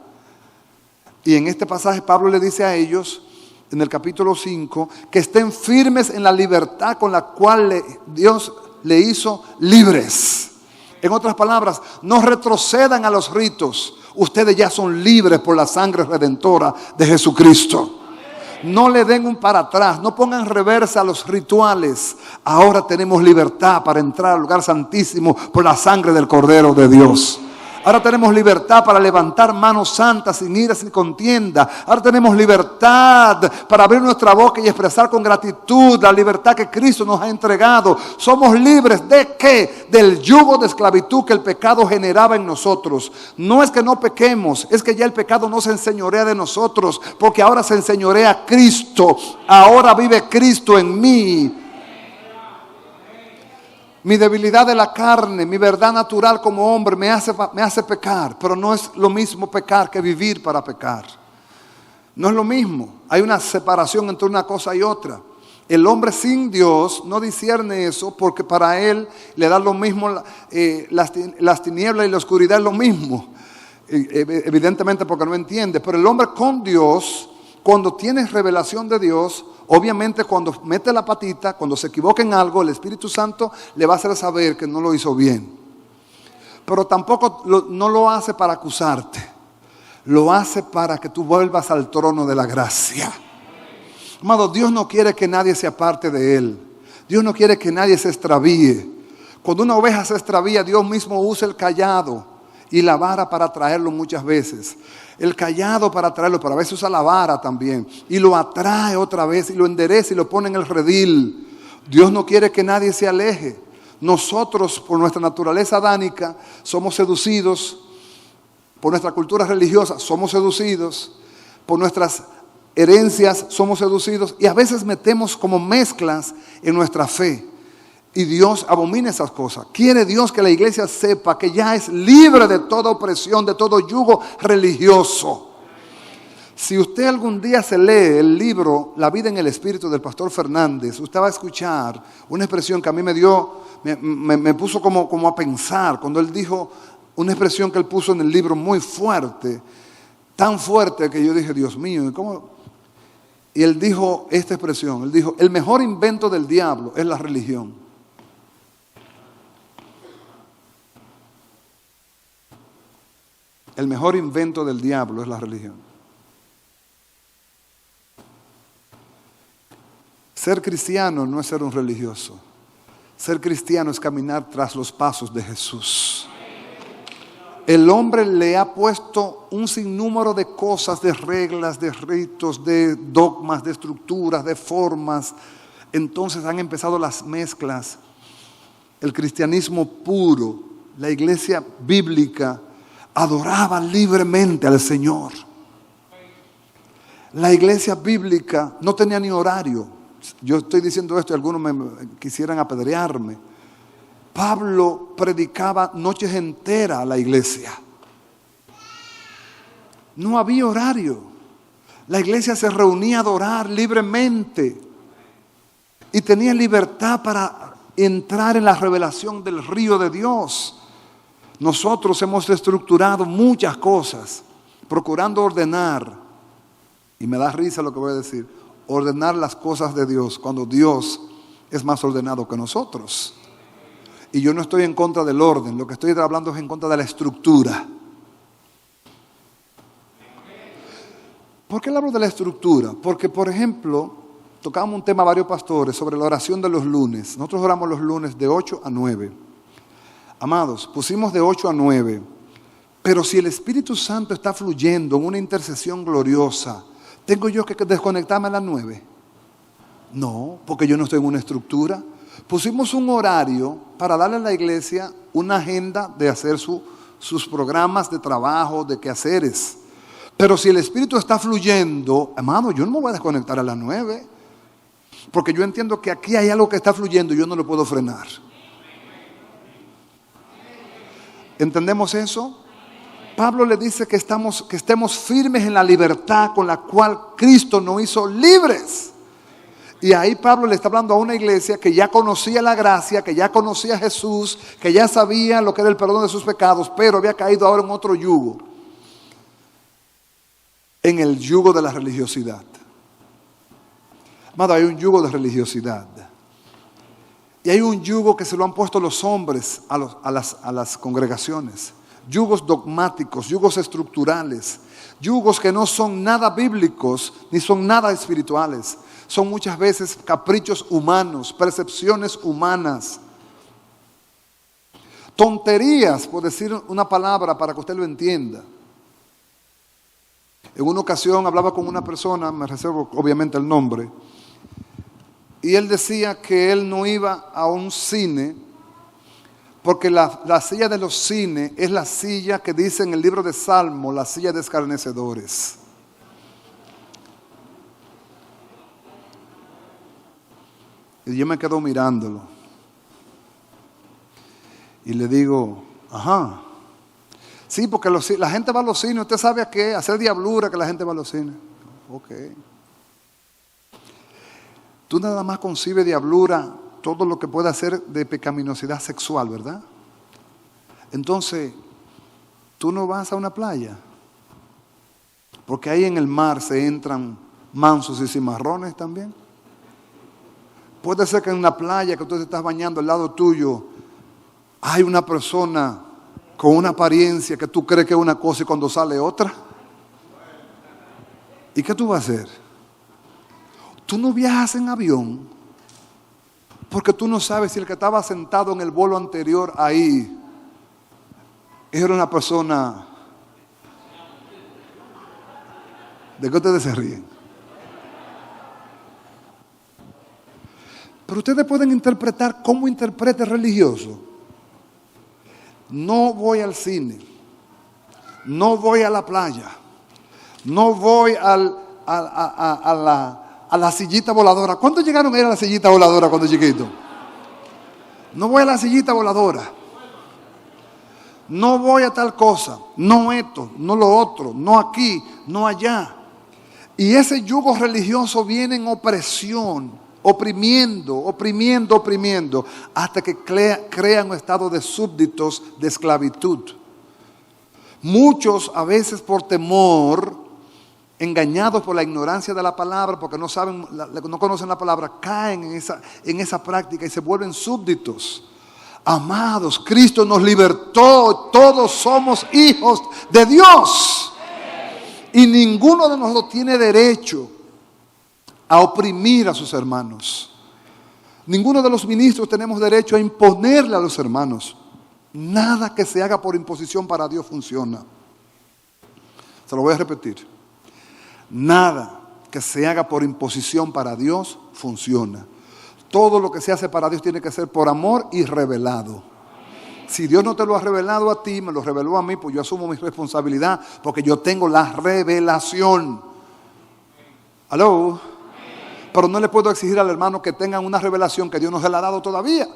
Y en este pasaje Pablo le dice a ellos, en el capítulo 5, que estén firmes en la libertad con la cual Dios le hizo libres. En otras palabras, no retrocedan a los ritos. Ustedes ya son libres por la sangre redentora de Jesucristo. No le den un para atrás, no pongan reversa a los rituales. Ahora tenemos libertad para entrar al lugar santísimo por la sangre del Cordero de Dios. Ahora tenemos libertad para levantar manos santas sin ira, sin contienda. Ahora tenemos libertad para abrir nuestra boca y expresar con gratitud la libertad que Cristo nos ha entregado. Somos libres ¿de qué? Del yugo de esclavitud que el pecado generaba en nosotros. No es que no pequemos, es que ya el pecado no se enseñorea de nosotros, porque ahora se enseñorea Cristo. Ahora vive Cristo en mí. Mi debilidad de la carne, mi verdad natural como hombre me hace pecar, pero no es lo mismo pecar que vivir para pecar. No es lo mismo. Hay una separación entre una cosa y otra. El hombre sin Dios no discierne eso porque para él le da lo mismo, las tinieblas y la oscuridad es lo mismo. Evidentemente porque no entiende. Pero el hombre con Dios, cuando tiene revelación de Dios, obviamente cuando mete la patita, cuando se equivoca en algo, el Espíritu Santo le va a hacer saber que no lo hizo bien. Pero tampoco no lo hace para acusarte. Lo hace para que tú vuelvas al trono de la gracia. Amado, Dios no quiere que nadie se aparte de Él. Dios no quiere que nadie se extravíe. Cuando una oveja se extravía, Dios mismo usa el cayado y la vara para traerlo muchas veces. El cayado para traerlo, pero a veces usa la vara también. Y lo atrae otra vez y lo endereza y lo pone en el redil. Dios no quiere que nadie se aleje. Nosotros, por nuestra naturaleza adánica, somos seducidos. Por nuestra cultura religiosa, somos seducidos. Por nuestras herencias, somos seducidos. Y a veces metemos como mezclas en nuestra fe. Y Dios abomina esas cosas. Quiere Dios que la iglesia sepa que ya es libre de toda opresión, de todo yugo religioso. Si usted algún día se lee el libro La vida en el Espíritu del pastor Fernández, usted va a escuchar una expresión que a mí me puso como a pensar. Cuando él dijo una expresión que él puso en el libro muy fuerte, tan fuerte que yo dije, Dios mío, ¿cómo? Y él dijo esta expresión, él dijo, el mejor invento del diablo es la religión. El mejor invento del diablo es la religión. Ser cristiano no es ser un religioso. Ser cristiano es caminar tras los pasos de Jesús. El hombre le ha puesto un sinnúmero de cosas, de reglas, de ritos, de dogmas, de estructuras, de formas. Entonces han empezado las mezclas. El cristianismo puro, la iglesia bíblica, adoraba libremente al Señor. La iglesia bíblica no tenía ni horario. Yo estoy diciendo esto y algunos me quisieran apedrearme. Pablo predicaba noches enteras a la iglesia. No había horario. La iglesia se reunía a adorar libremente y tenía libertad para entrar en la revelación del río de Dios. Nosotros hemos estructurado muchas cosas, procurando ordenar, y me da risa lo que voy a decir, ordenar las cosas de Dios, cuando Dios es más ordenado que nosotros. Y yo no estoy en contra del orden, lo que estoy hablando es en contra de la estructura. ¿Por qué le hablo de la estructura? Porque, por ejemplo, tocamos un tema a varios pastores sobre la oración de los lunes. Nosotros oramos los lunes de 8 a 9. Amados, pusimos de 8 a 9 Pero si el Espíritu Santo está fluyendo en una intercesión gloriosa, ¿tengo yo que desconectarme a las 9? No, porque yo no estoy en una estructura. Pusimos un horario para darle a la iglesia una agenda de hacer sus programas de trabajo, de quehaceres. Pero si el Espíritu está fluyendo, hermano, yo no me voy a desconectar a las 9. Porque yo entiendo que aquí hay algo que está fluyendo y yo no lo puedo frenar. ¿Entendemos eso? Pablo le dice que estemos firmes en la libertad con la cual Cristo nos hizo libres. Y ahí Pablo le está hablando a una iglesia que ya conocía la gracia, que ya conocía a Jesús, que ya sabía lo que era el perdón de sus pecados, pero había caído ahora en otro yugo. En el yugo de la religiosidad. Amado, hay un yugo de religiosidad. Y hay un yugo que se lo han puesto los hombres a las congregaciones. Yugos dogmáticos, yugos estructurales, yugos que no son nada bíblicos ni son nada espirituales. Son muchas veces caprichos humanos, percepciones humanas. Tonterías, por decir una palabra para que usted lo entienda. En una ocasión hablaba con una persona, me reservo obviamente el nombre, y él decía que él no iba a un cine porque la silla de los cines es la silla que dice en el libro de Salmo, la silla de escarnecedores. Y yo me quedo mirándolo. Y le digo, ajá. Sí, porque la gente va a los cines. ¿Usted sabe a qué? Hacer diablura que la gente va a los cines. Ok. Tú nada más concibes diablura, todo lo que pueda hacer de pecaminosidad sexual, ¿verdad? Entonces, tú no vas a una playa. Porque ahí en el mar se entran mansos y cimarrones también. Puede ser que en una playa que tú te estás bañando al lado tuyo, hay una persona con una apariencia que tú crees que es una cosa y cuando sale otra. ¿Y qué tú vas a hacer? Tú no viajas en avión porque tú no sabes si el que estaba sentado en el vuelo anterior ahí era una persona. ¿De qué ustedes se ríen? Pero ustedes pueden interpretar como interprete religioso. No voy al cine, no voy a la playa, no voy a la sillita voladora. ¿Cuántos llegaron a ir a la sillita voladora cuando chiquito? No voy a la sillita voladora. No voy a tal cosa, no esto, no lo otro, no aquí, no allá. Y ese yugo religioso viene en opresión, oprimiendo, hasta que crean un estado de súbditos de esclavitud. Muchos, a veces por temor, engañados por la ignorancia de la palabra, porque no saben, no conocen la palabra, caen en esa práctica y se vuelven súbditos. Amados, Cristo nos libertó, todos somos hijos de Dios. Y ninguno de nosotros tiene derecho a oprimir a sus hermanos. Ninguno de los ministros tenemos derecho a imponerle a los hermanos. Nada que se haga por imposición para Dios funciona. Se lo voy a repetir. Nada que se haga por imposición para Dios funciona. Todo lo que se hace para Dios tiene que ser por amor y revelado. Si Dios no te lo ha revelado a ti, me lo reveló a mí, pues yo asumo mi responsabilidad porque yo tengo la revelación. ¿Aló? Pero no le puedo exigir al hermano que tengan una revelación que Dios no se la ha dado todavía.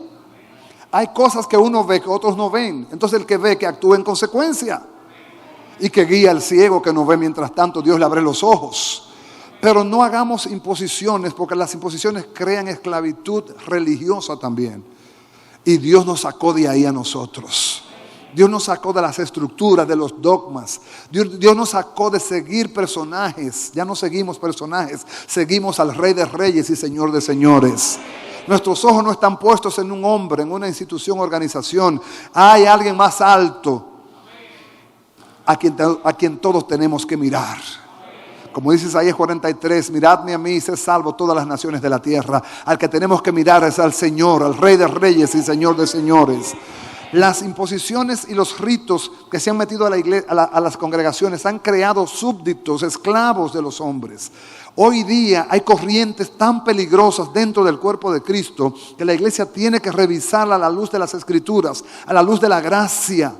Hay cosas que uno ve que otros no ven. Entonces el que ve que actúe en consecuencia. Y que guía al ciego que no ve mientras tanto Dios le abre los ojos. Pero no hagamos imposiciones porque las imposiciones crean esclavitud religiosa también. Y Dios nos sacó de ahí a nosotros. Dios nos sacó de las estructuras, de los dogmas. Dios nos sacó de seguir personajes. Ya no seguimos personajes, seguimos al Rey de Reyes y Señor de Señores. Nuestros ojos no están puestos en un hombre, en una institución, organización. Hay alguien más alto a quien todos tenemos que mirar. Como dice Isaías 43, miradme a mí y sé salvo todas las naciones de la tierra. Al que tenemos que mirar es al Señor, al Rey de Reyes y Señor de Señores. Las imposiciones y los ritos que se han metido a la iglesia, a las congregaciones han creado súbditos, esclavos de los hombres. Hoy día hay corrientes tan peligrosas dentro del cuerpo de Cristo que la iglesia tiene que revisarla a la luz de las Escrituras, a la luz de la gracia.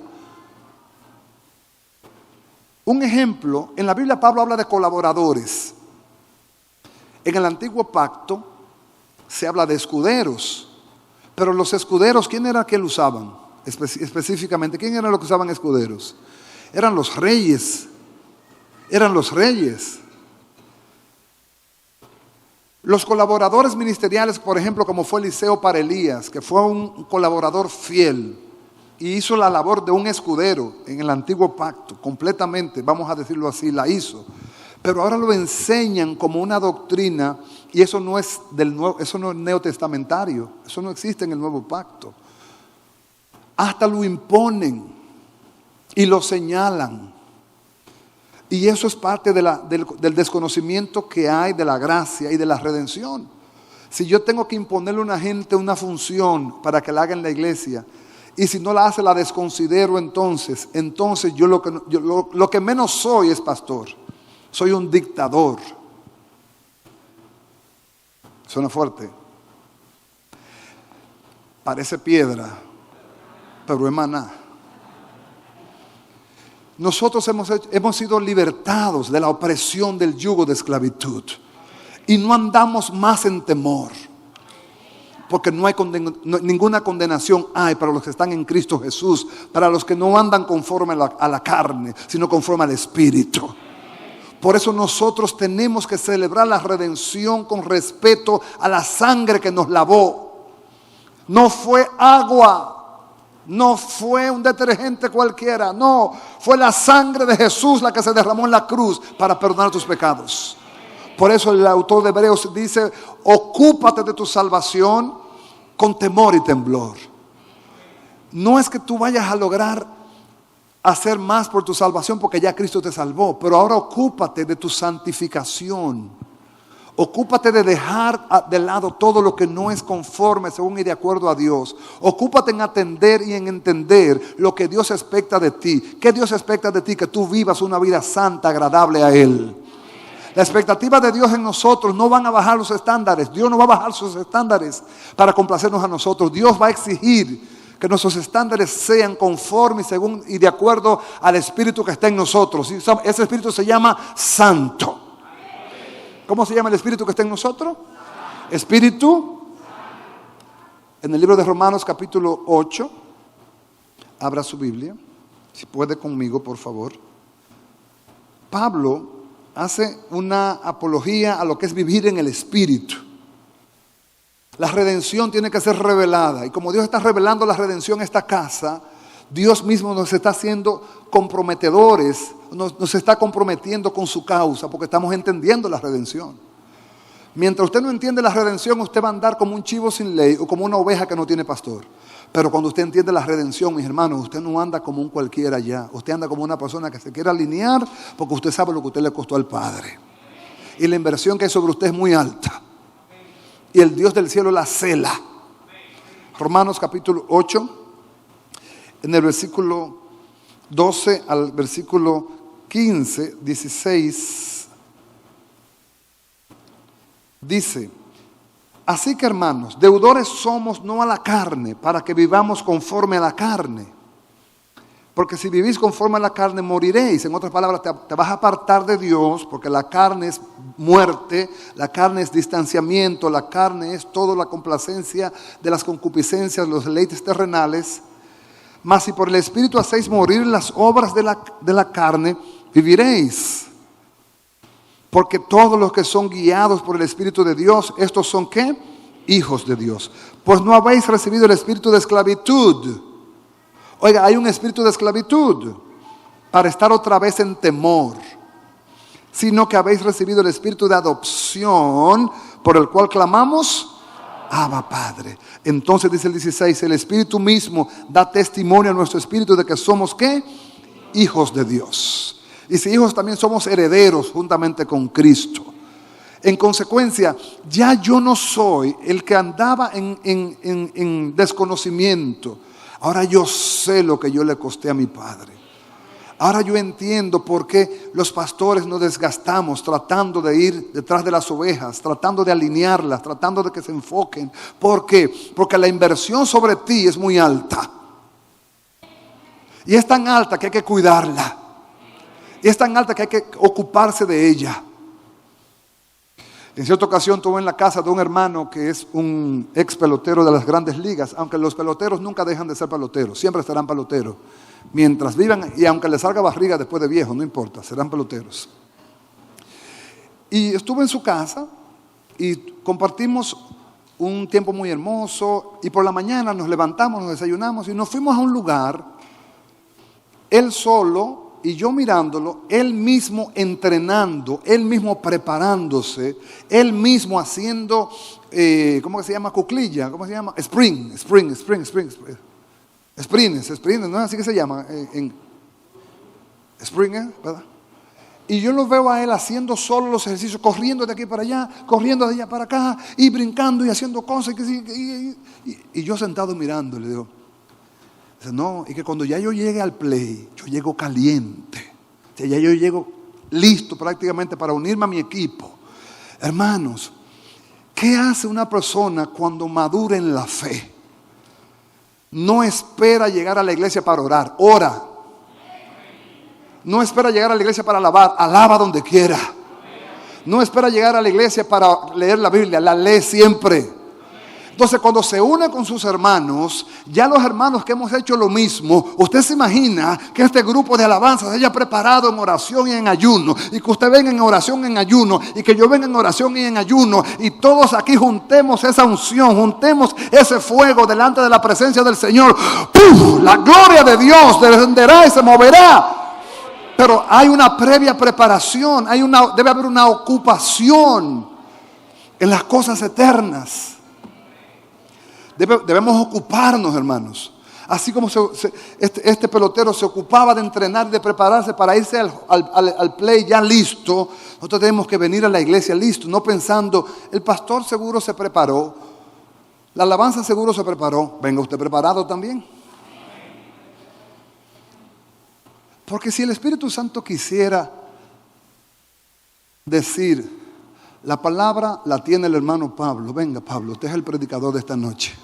Un ejemplo, en la Biblia Pablo habla de colaboradores. En el Antiguo Pacto se habla de escuderos, pero los escuderos, ¿quién era que lo usaban? Específicamente, ¿quién eran los que usaban escuderos? Eran los reyes. Eran los reyes. Los colaboradores ministeriales, por ejemplo, como fue Eliseo para Elías, que fue un colaborador fiel y hizo la labor de un escudero en el Antiguo Pacto, completamente, vamos a decirlo así, la hizo. Pero ahora lo enseñan como una doctrina y eso no es eso no es neotestamentario, eso no existe en el Nuevo Pacto. Hasta lo imponen y lo señalan. Y eso es parte del desconocimiento que hay de la gracia y de la redención. Si yo tengo que imponerle a una gente una función para que la haga en la iglesia, y si no la hace la desconsidero, entonces yo lo que menos soy es pastor. Soy un dictador. Suena fuerte. Parece piedra, pero es maná. Nosotros hemos sido libertados de la opresión del yugo de esclavitud y no andamos más en temor, porque no hay ninguna condenación hay para los que están en Cristo Jesús, para los que no andan conforme a la carne, sino conforme al Espíritu. Por eso nosotros tenemos que celebrar la redención con respeto a la sangre que nos lavó. No fue agua. No fue un detergente cualquiera, no, fue la sangre de Jesús la que se derramó en la cruz para perdonar tus pecados. Por eso el autor de Hebreos dice, ocúpate de tu salvación con temor y temblor. No es que tú vayas a lograr hacer más por tu salvación porque ya Cristo te salvó, pero ahora ocúpate de tu santificación. Ocúpate de dejar de lado todo lo que no es conforme según y de acuerdo a Dios. Ocúpate en atender y en entender lo que Dios espera de ti. ¿Qué Dios espera de ti? Que tú vivas una vida santa, agradable a Él. La expectativa de Dios en nosotros no van a bajar los estándares. Dios no va a bajar sus estándares para complacernos a nosotros. Dios va a exigir que nuestros estándares sean conformes según y de acuerdo al Espíritu que está en nosotros. Y ese Espíritu se llama Santo. ¿Cómo se llama el Espíritu que está en nosotros? Espíritu. En el libro de Romanos capítulo 8, abra su Biblia, si puede conmigo por favor. Pablo hace una apología a lo que es vivir en el Espíritu. La redención tiene que ser revelada y como Dios está revelando la redención en esta casa, Dios mismo nos está haciendo comprometedores, nos está comprometiendo con su causa porque estamos entendiendo la redención. Mientras usted no entiende la redención, usted va a andar como un chivo sin ley o como una oveja que no tiene pastor. Pero cuando usted entiende la redención, mis hermanos, usted no anda como un cualquiera ya. Usted anda como una persona que se quiere alinear porque usted sabe lo que usted le costó al Padre. Y la inversión que hay sobre usted es muy alta. Y el Dios del cielo la cela. Romanos capítulo 8. En el versículo 12 al versículo 15, 16, dice, así que hermanos, deudores somos no a la carne, para que vivamos conforme a la carne. Porque si vivís conforme a la carne, moriréis. En otras palabras, te vas a apartar de Dios, porque la carne es muerte, la carne es distanciamiento, la carne es toda la complacencia de las concupiscencias, los deleites terrenales. Mas si por el Espíritu hacéis morir las obras de la carne, viviréis. Porque todos los que son guiados por el Espíritu de Dios, estos son ¿qué? Hijos de Dios. Pues no habéis recibido el espíritu de esclavitud. Oiga, hay un espíritu de esclavitud para estar otra vez en temor. Sino que habéis recibido el espíritu de adopción, por el cual clamamos, Abba Padre. Entonces dice el 16, el Espíritu mismo da testimonio a nuestro espíritu de que somos ¿qué? Hijos de Dios. Y si hijos también somos herederos juntamente con Cristo. En consecuencia, ya yo no soy el que andaba en desconocimiento. Ahora yo sé lo que yo le costé a mi padre. Ahora yo entiendo por qué los pastores nos desgastamos tratando de ir detrás de las ovejas, tratando de alinearlas, tratando de que se enfoquen. ¿Por qué? Porque la inversión sobre ti es muy alta. Y es tan alta que hay que cuidarla. Y es tan alta que hay que ocuparse de ella. En cierta ocasión estuve en la casa de un hermano que es un ex pelotero de las grandes ligas, aunque los peloteros nunca dejan de ser peloteros, siempre serán peloteros. Mientras vivan, y aunque les salga barriga después de viejo, no importa, serán peloteros. Y estuve en su casa y compartimos un tiempo muy hermoso, y por la mañana nos levantamos, nos desayunamos y nos fuimos a un lugar, él solo y yo mirándolo, él mismo entrenando, él mismo preparándose, él mismo haciendo, ¿cómo se llama? Cuclilla, ¿cómo se llama? Sprints, ¿no es así que se llama? Springer, ¿verdad? Y yo lo veo a él haciendo solo los ejercicios, corriendo de aquí para allá, corriendo de allá para acá, y brincando y haciendo cosas. Y yo sentado mirando, le digo, no, y que cuando ya yo llegue al play, yo llego caliente. O sea, ya yo llego listo prácticamente para unirme a mi equipo. Hermanos, ¿qué hace una persona cuando madura en la fe? No espera llegar a la iglesia para orar, ora. No espera llegar a la iglesia para alabar, alaba donde quiera. No espera llegar a la iglesia para leer la Biblia, la lee siempre. Entonces, cuando se une con sus hermanos, ya los hermanos que hemos hecho lo mismo, usted se imagina que este grupo de alabanza se haya preparado en oración y en ayuno, y que usted venga en oración y en ayuno, y que yo venga en oración y en ayuno, y todos aquí juntemos esa unción, juntemos ese fuego delante de la presencia del Señor. ¡Puf! La gloria de Dios descenderá y se moverá. Pero hay una previa preparación, debe haber una ocupación en las cosas eternas. Debemos ocuparnos, hermanos. Así como este pelotero se ocupaba de entrenar y de prepararse para irse al play ya listo, nosotros tenemos que venir a la iglesia listo, no pensando, el pastor seguro se preparó, la alabanza seguro se preparó, venga usted preparado también. Porque si el Espíritu Santo quisiera decir, la palabra la tiene el hermano Pablo, venga Pablo, usted es el predicador de esta noche.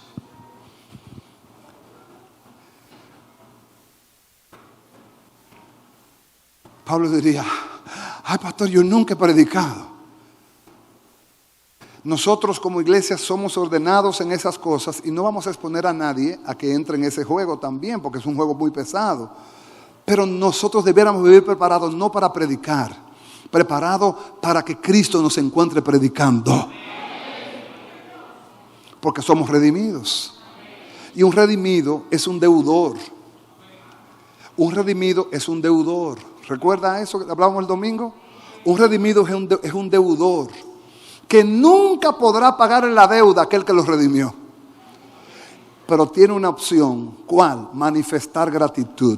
Pablo diría, ay pastor, yo nunca he predicado. Nosotros como iglesia somos ordenados en esas cosas y no vamos a exponer a nadie a que entre en ese juego también, porque es un juego muy pesado. Pero nosotros debiéramos vivir preparados no para predicar, preparados para que Cristo nos encuentre predicando. Porque somos redimidos. Y un redimido es un deudor. Un redimido es un deudor. ¿Recuerda eso que hablábamos el domingo? Un redimido es un deudor que nunca podrá pagar la deuda aquel que los redimió. Pero tiene una opción. ¿Cuál? Manifestar gratitud.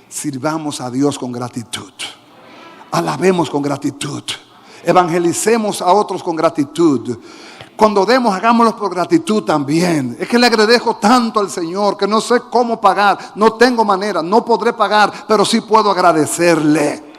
Sirvamos a Dios con gratitud. Alabemos con gratitud. Evangelicemos a otros con gratitud. Cuando demos, hagámoslo por gratitud también. Es que le agradezco tanto al Señor que no sé cómo pagar. No tengo manera, no podré pagar, pero sí puedo agradecerle.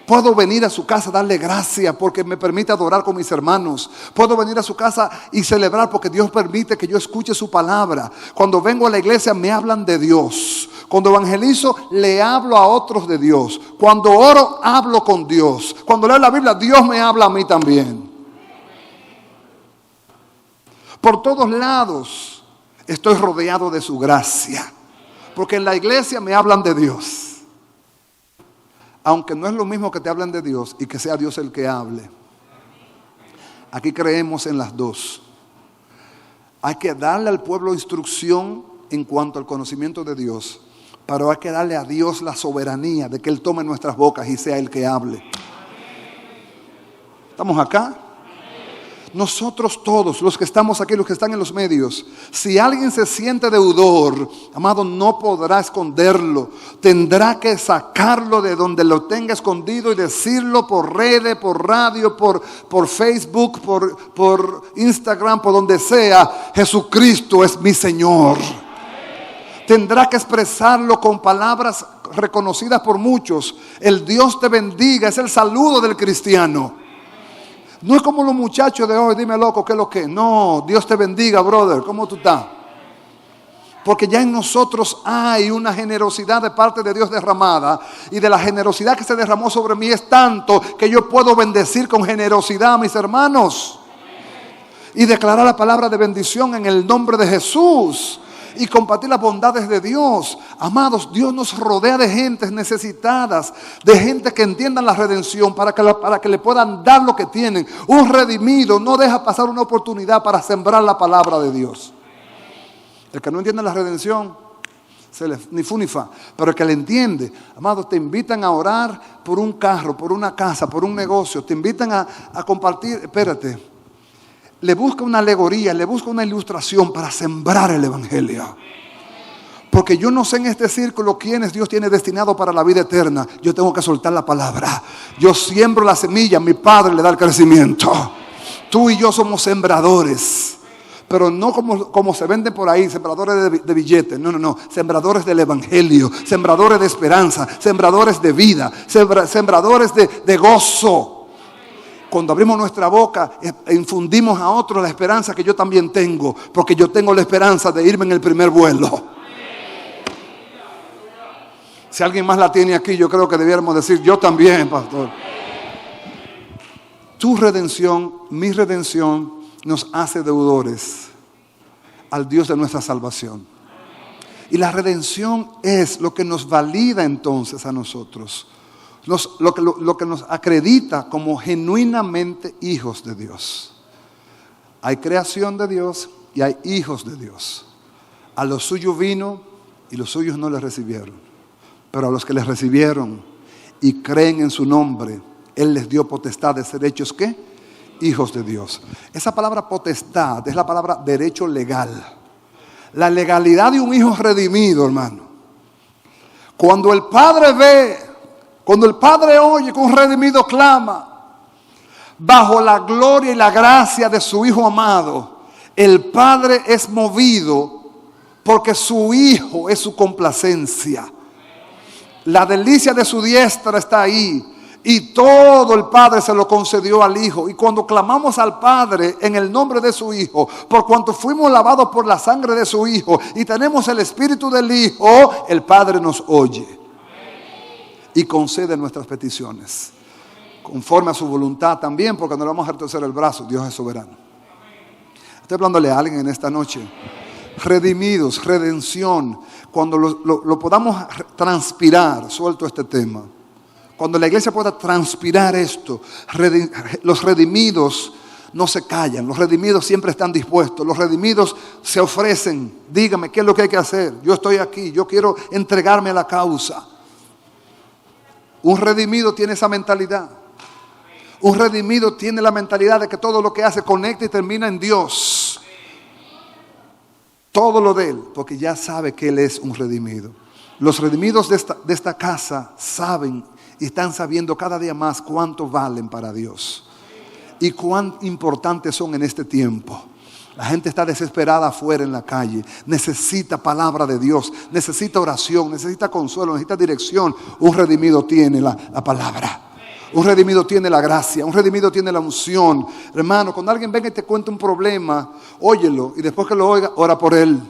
Puedo venir a su casa a darle gracias porque me permite adorar con mis hermanos. Puedo venir a su casa y celebrar porque Dios permite que yo escuche su palabra. Cuando vengo a la iglesia me hablan de Dios. Cuando evangelizo le hablo a otros de Dios. Cuando oro hablo con Dios. Cuando leo la Biblia Dios me habla a mí también. Por todos lados estoy rodeado de su gracia. Porque en la iglesia me hablan de Dios. Aunque no es lo mismo que te hablen de Dios y que sea Dios el que hable. Aquí creemos en las dos. Hay que darle al pueblo instrucción en cuanto al conocimiento de Dios. Pero hay que darle a Dios la soberanía de que Él tome nuestras bocas y sea el que hable. ¿Estamos acá? Nosotros todos, los que estamos aquí, los que están en los medios, si alguien se siente deudor, amado, no podrá esconderlo. Tendrá que sacarlo de donde lo tenga escondido y decirlo por redes, por radio, por Facebook, por Instagram, por donde sea. Jesucristo es mi Señor. tendrá que expresarlo con palabras reconocidas por muchos. El Dios te bendiga es el saludo del cristiano. No es como los muchachos de hoy, dime loco, ¿qué es lo que? No, Dios te bendiga, brother, ¿cómo tú estás? Porque ya en nosotros hay una generosidad de parte de Dios derramada. Y de la generosidad que se derramó sobre mí es tanto que yo puedo bendecir con generosidad a mis hermanos. Y declarar la palabra de bendición en el nombre de Jesús. Y compartir las bondades de Dios. Amados, Dios nos rodea de gentes necesitadas. De gente que entiendan la redención para que le puedan dar lo que tienen. Un redimido no deja pasar una oportunidad para sembrar la palabra de Dios. El que no entiende la redención, ni fu ni fa. Pero el que le entiende, amados, te invitan a orar por un carro, por una casa, por un negocio. Te invitan a compartir, espérate. Le busca una alegoría, le busca una ilustración para sembrar el evangelio. Porque yo no sé en este círculo quiénes Dios tiene destinado para la vida eterna. Yo tengo que soltar la palabra. Yo siembro la semilla, mi Padre le da el crecimiento. Tú y yo somos sembradores. Pero no como se venden por ahí, sembradores de billetes. No. Sembradores del evangelio, sembradores de esperanza, sembradores de vida, sembradores de gozo. Cuando abrimos nuestra boca, infundimos a otros la esperanza que yo también tengo. Porque yo tengo la esperanza de irme en el primer vuelo. Si alguien más la tiene aquí, yo creo que debiéramos decir, yo también, pastor. Tu redención, mi redención, nos hace deudores al Dios de nuestra salvación. Y la redención es lo que nos valida entonces a nosotros. Lo que nos acredita como genuinamente hijos de Dios. Hay creación de Dios y hay hijos de Dios. A los suyos vino y los suyos no les recibieron. Pero a los que les recibieron y creen en su nombre, Él les dio potestad de ser hechos, ¿qué? Hijos de Dios. Esa palabra potestad es la palabra derecho legal. La legalidad de un hijo redimido, hermano. Cuando el Padre ve, cuando el Padre oye que un redimido clama, bajo la gloria y la gracia de su Hijo amado, el Padre es movido porque su Hijo es su complacencia. La delicia de su diestra está ahí. Y todo el Padre se lo concedió al Hijo. Y cuando clamamos al Padre en el nombre de su Hijo, por cuanto fuimos lavados por la sangre de su Hijo y tenemos el Espíritu del Hijo, el Padre nos oye y concede nuestras peticiones conforme a su voluntad también, porque no le vamos a retorcer el brazo. Dios es soberano. Estoy hablándole a alguien en esta noche. Redimidos, redención. Cuando lo podamos transpirar, suelto este tema. Cuando la iglesia pueda transpirar esto, los redimidos no se callan, los redimidos siempre están dispuestos, los redimidos se ofrecen, dígame qué es lo que hay que hacer, yo estoy aquí, yo quiero entregarme a la causa. Un redimido tiene esa mentalidad. Un redimido tiene la mentalidad de que todo lo que hace conecta y termina en Dios. Todo lo de Él, porque ya sabe que Él es un redimido. Los redimidos de esta casa saben y están sabiendo cada día más cuánto valen para Dios y cuán importantes son en este tiempo. La gente está desesperada afuera en la calle, necesita palabra de Dios, necesita oración, necesita consuelo, necesita dirección. Un redimido tiene la palabra, un redimido tiene la gracia, un redimido tiene la unción. Hermano, cuando alguien venga y te cuente un problema, óyelo y después que lo oiga, ora por él.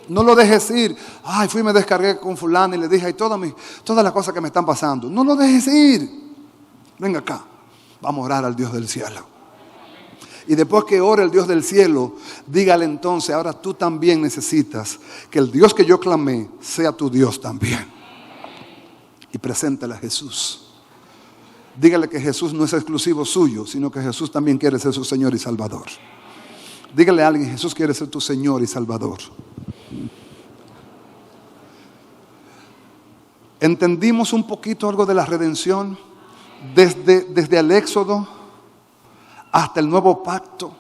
No lo dejes ir. Ay, fui y me descargué con fulano y le dije, todas las cosas que me están pasando. No lo dejes ir. Venga acá. Vamos a orar al Dios del cielo. Y después que ore el Dios del cielo, dígale entonces, ahora tú también necesitas que el Dios que yo clamé sea tu Dios también. Y preséntale a Jesús. Dígale que Jesús no es exclusivo suyo, sino que Jesús también quiere ser su Señor y Salvador. Dígale a alguien, Jesús quiere ser tu Señor y Salvador. ¿Entendimos un poquito algo de la redención? Desde el Éxodo hasta el nuevo pacto.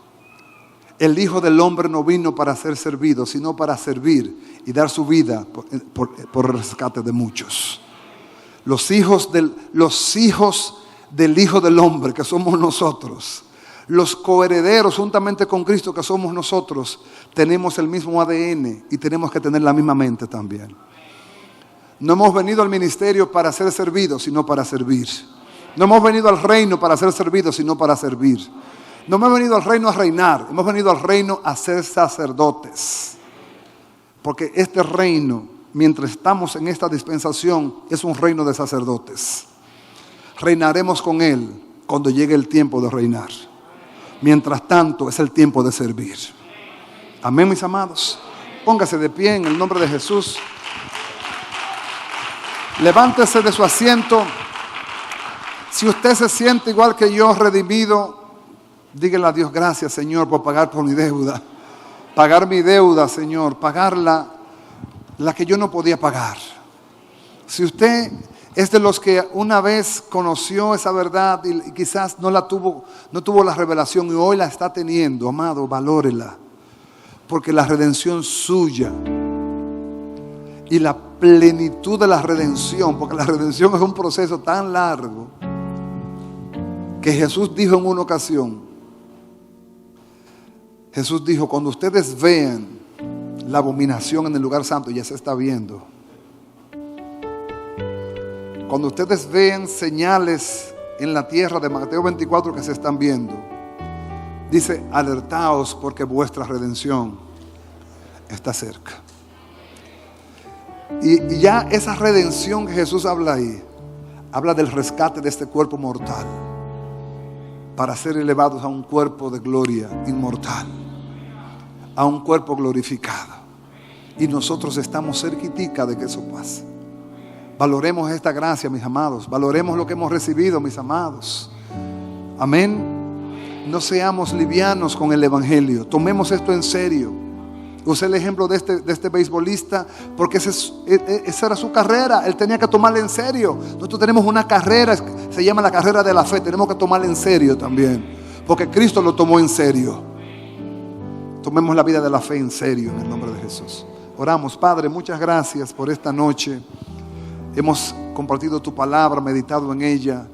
El Hijo del Hombre no vino para ser servido, sino para servir y dar su vida por el rescate de muchos. Los hijos del Hijo del Hombre, que somos nosotros, Los coherederos juntamente con Cristo que somos nosotros, tenemos el mismo ADN y tenemos que tener la misma mente también. No hemos venido al ministerio para ser servidos, sino para servir. No hemos venido al reino para ser servidos, sino para servir. No hemos venido al reino a reinar, hemos venido al reino a ser sacerdotes. Porque este reino, mientras estamos en esta dispensación, es un reino de sacerdotes. Reinaremos con Él cuando llegue el tiempo de reinar. Mientras tanto, es el tiempo de servir. Amén, mis amados. Póngase de pie en el nombre de Jesús. Levántese de su asiento. Si usted se siente igual que yo, redimido, dígale a Dios, gracias, Señor, por pagar por mi deuda. Pagar mi deuda, Señor. Pagar la que yo no podía pagar. Si usted es de los que una vez conoció esa verdad y quizás no tuvo la revelación y hoy la está teniendo, amado, valórela. Porque la redención suya y la plenitud de la redención, porque la redención es un proceso tan largo que Jesús dijo en una ocasión, Jesús dijo, cuando ustedes vean la abominación en el lugar santo, ya se está viendo. Cuando ustedes vean señales en la tierra de Mateo 24 que se están viendo, dice, alertaos porque vuestra redención está cerca. Y ya esa redención que Jesús habla ahí, habla del rescate de este cuerpo mortal para ser elevados a un cuerpo de gloria inmortal, a un cuerpo glorificado. Y nosotros estamos cerquitica de que eso pase. Valoremos esta gracia, mis amados. Valoremos lo que hemos recibido, mis amados. Amén. No seamos livianos con el evangelio. Tomemos esto en serio. Usé el ejemplo de este beisbolista porque esa era su carrera. Él tenía que tomarla en serio. Nosotros tenemos una carrera, se llama la carrera de la fe. Tenemos que tomarla en serio también, porque Cristo lo tomó en serio. Tomemos la vida de la fe en serio en el nombre de Jesús. Oramos. Padre, muchas gracias por esta noche. Hemos compartido tu palabra, meditado en ella.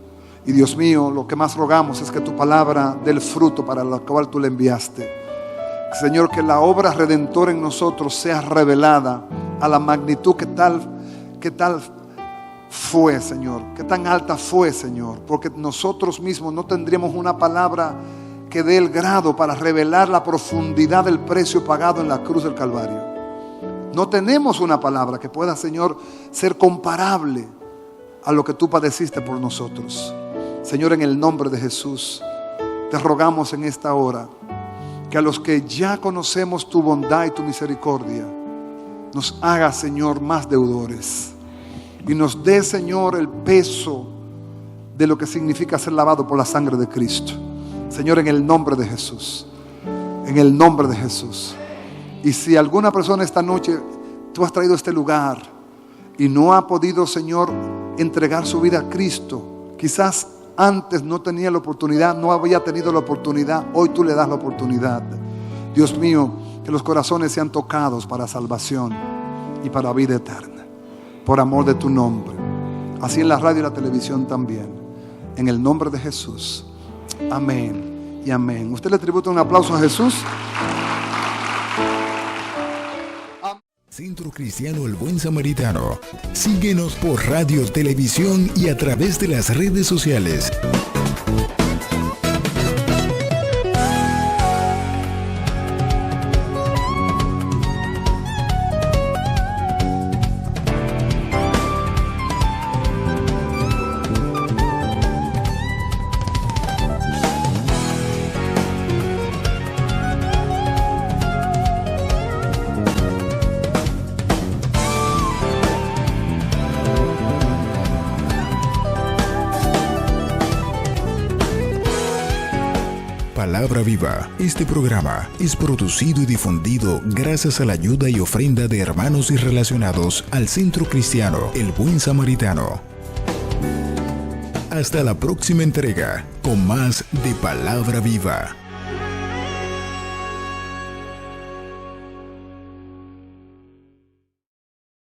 Y Dios mío, lo que más rogamos es que tu palabra dé el fruto para la cual tú la enviaste. Señor, que la obra redentora en nosotros sea revelada a la magnitud que tal fue, Señor. Que tan alta fue, Señor. Porque nosotros mismos no tendríamos una palabra que dé el grado para revelar la profundidad del precio pagado en la cruz del Calvario. No tenemos una palabra que pueda, Señor, ser comparable a lo que tú padeciste por nosotros. Señor, en el nombre de Jesús, te rogamos en esta hora que a los que ya conocemos tu bondad y tu misericordia, nos haga, Señor, más deudores. Y nos dé, Señor, el peso de lo que significa ser lavado por la sangre de Cristo. Señor, en el nombre de Jesús. En el nombre de Jesús. Y si alguna persona esta noche tú has traído a este lugar y no ha podido, Señor, entregar su vida a Cristo, quizás antes no tenía la oportunidad, no había tenido la oportunidad, hoy tú le das la oportunidad. Dios mío, que los corazones sean tocados para salvación y para vida eterna, por amor de tu nombre. Así en la radio y la televisión también, en el nombre de Jesús. Amén y amén. ¿Usted le tributa un aplauso a Jesús? Centro Cristiano El Buen Samaritano. Síguenos por radio, televisión y a través de las redes sociales. Palabra Viva. Este programa es producido y difundido gracias a la ayuda y ofrenda de hermanos y relacionados al Centro Cristiano El Buen Samaritano. Hasta la próxima entrega con más de Palabra Viva.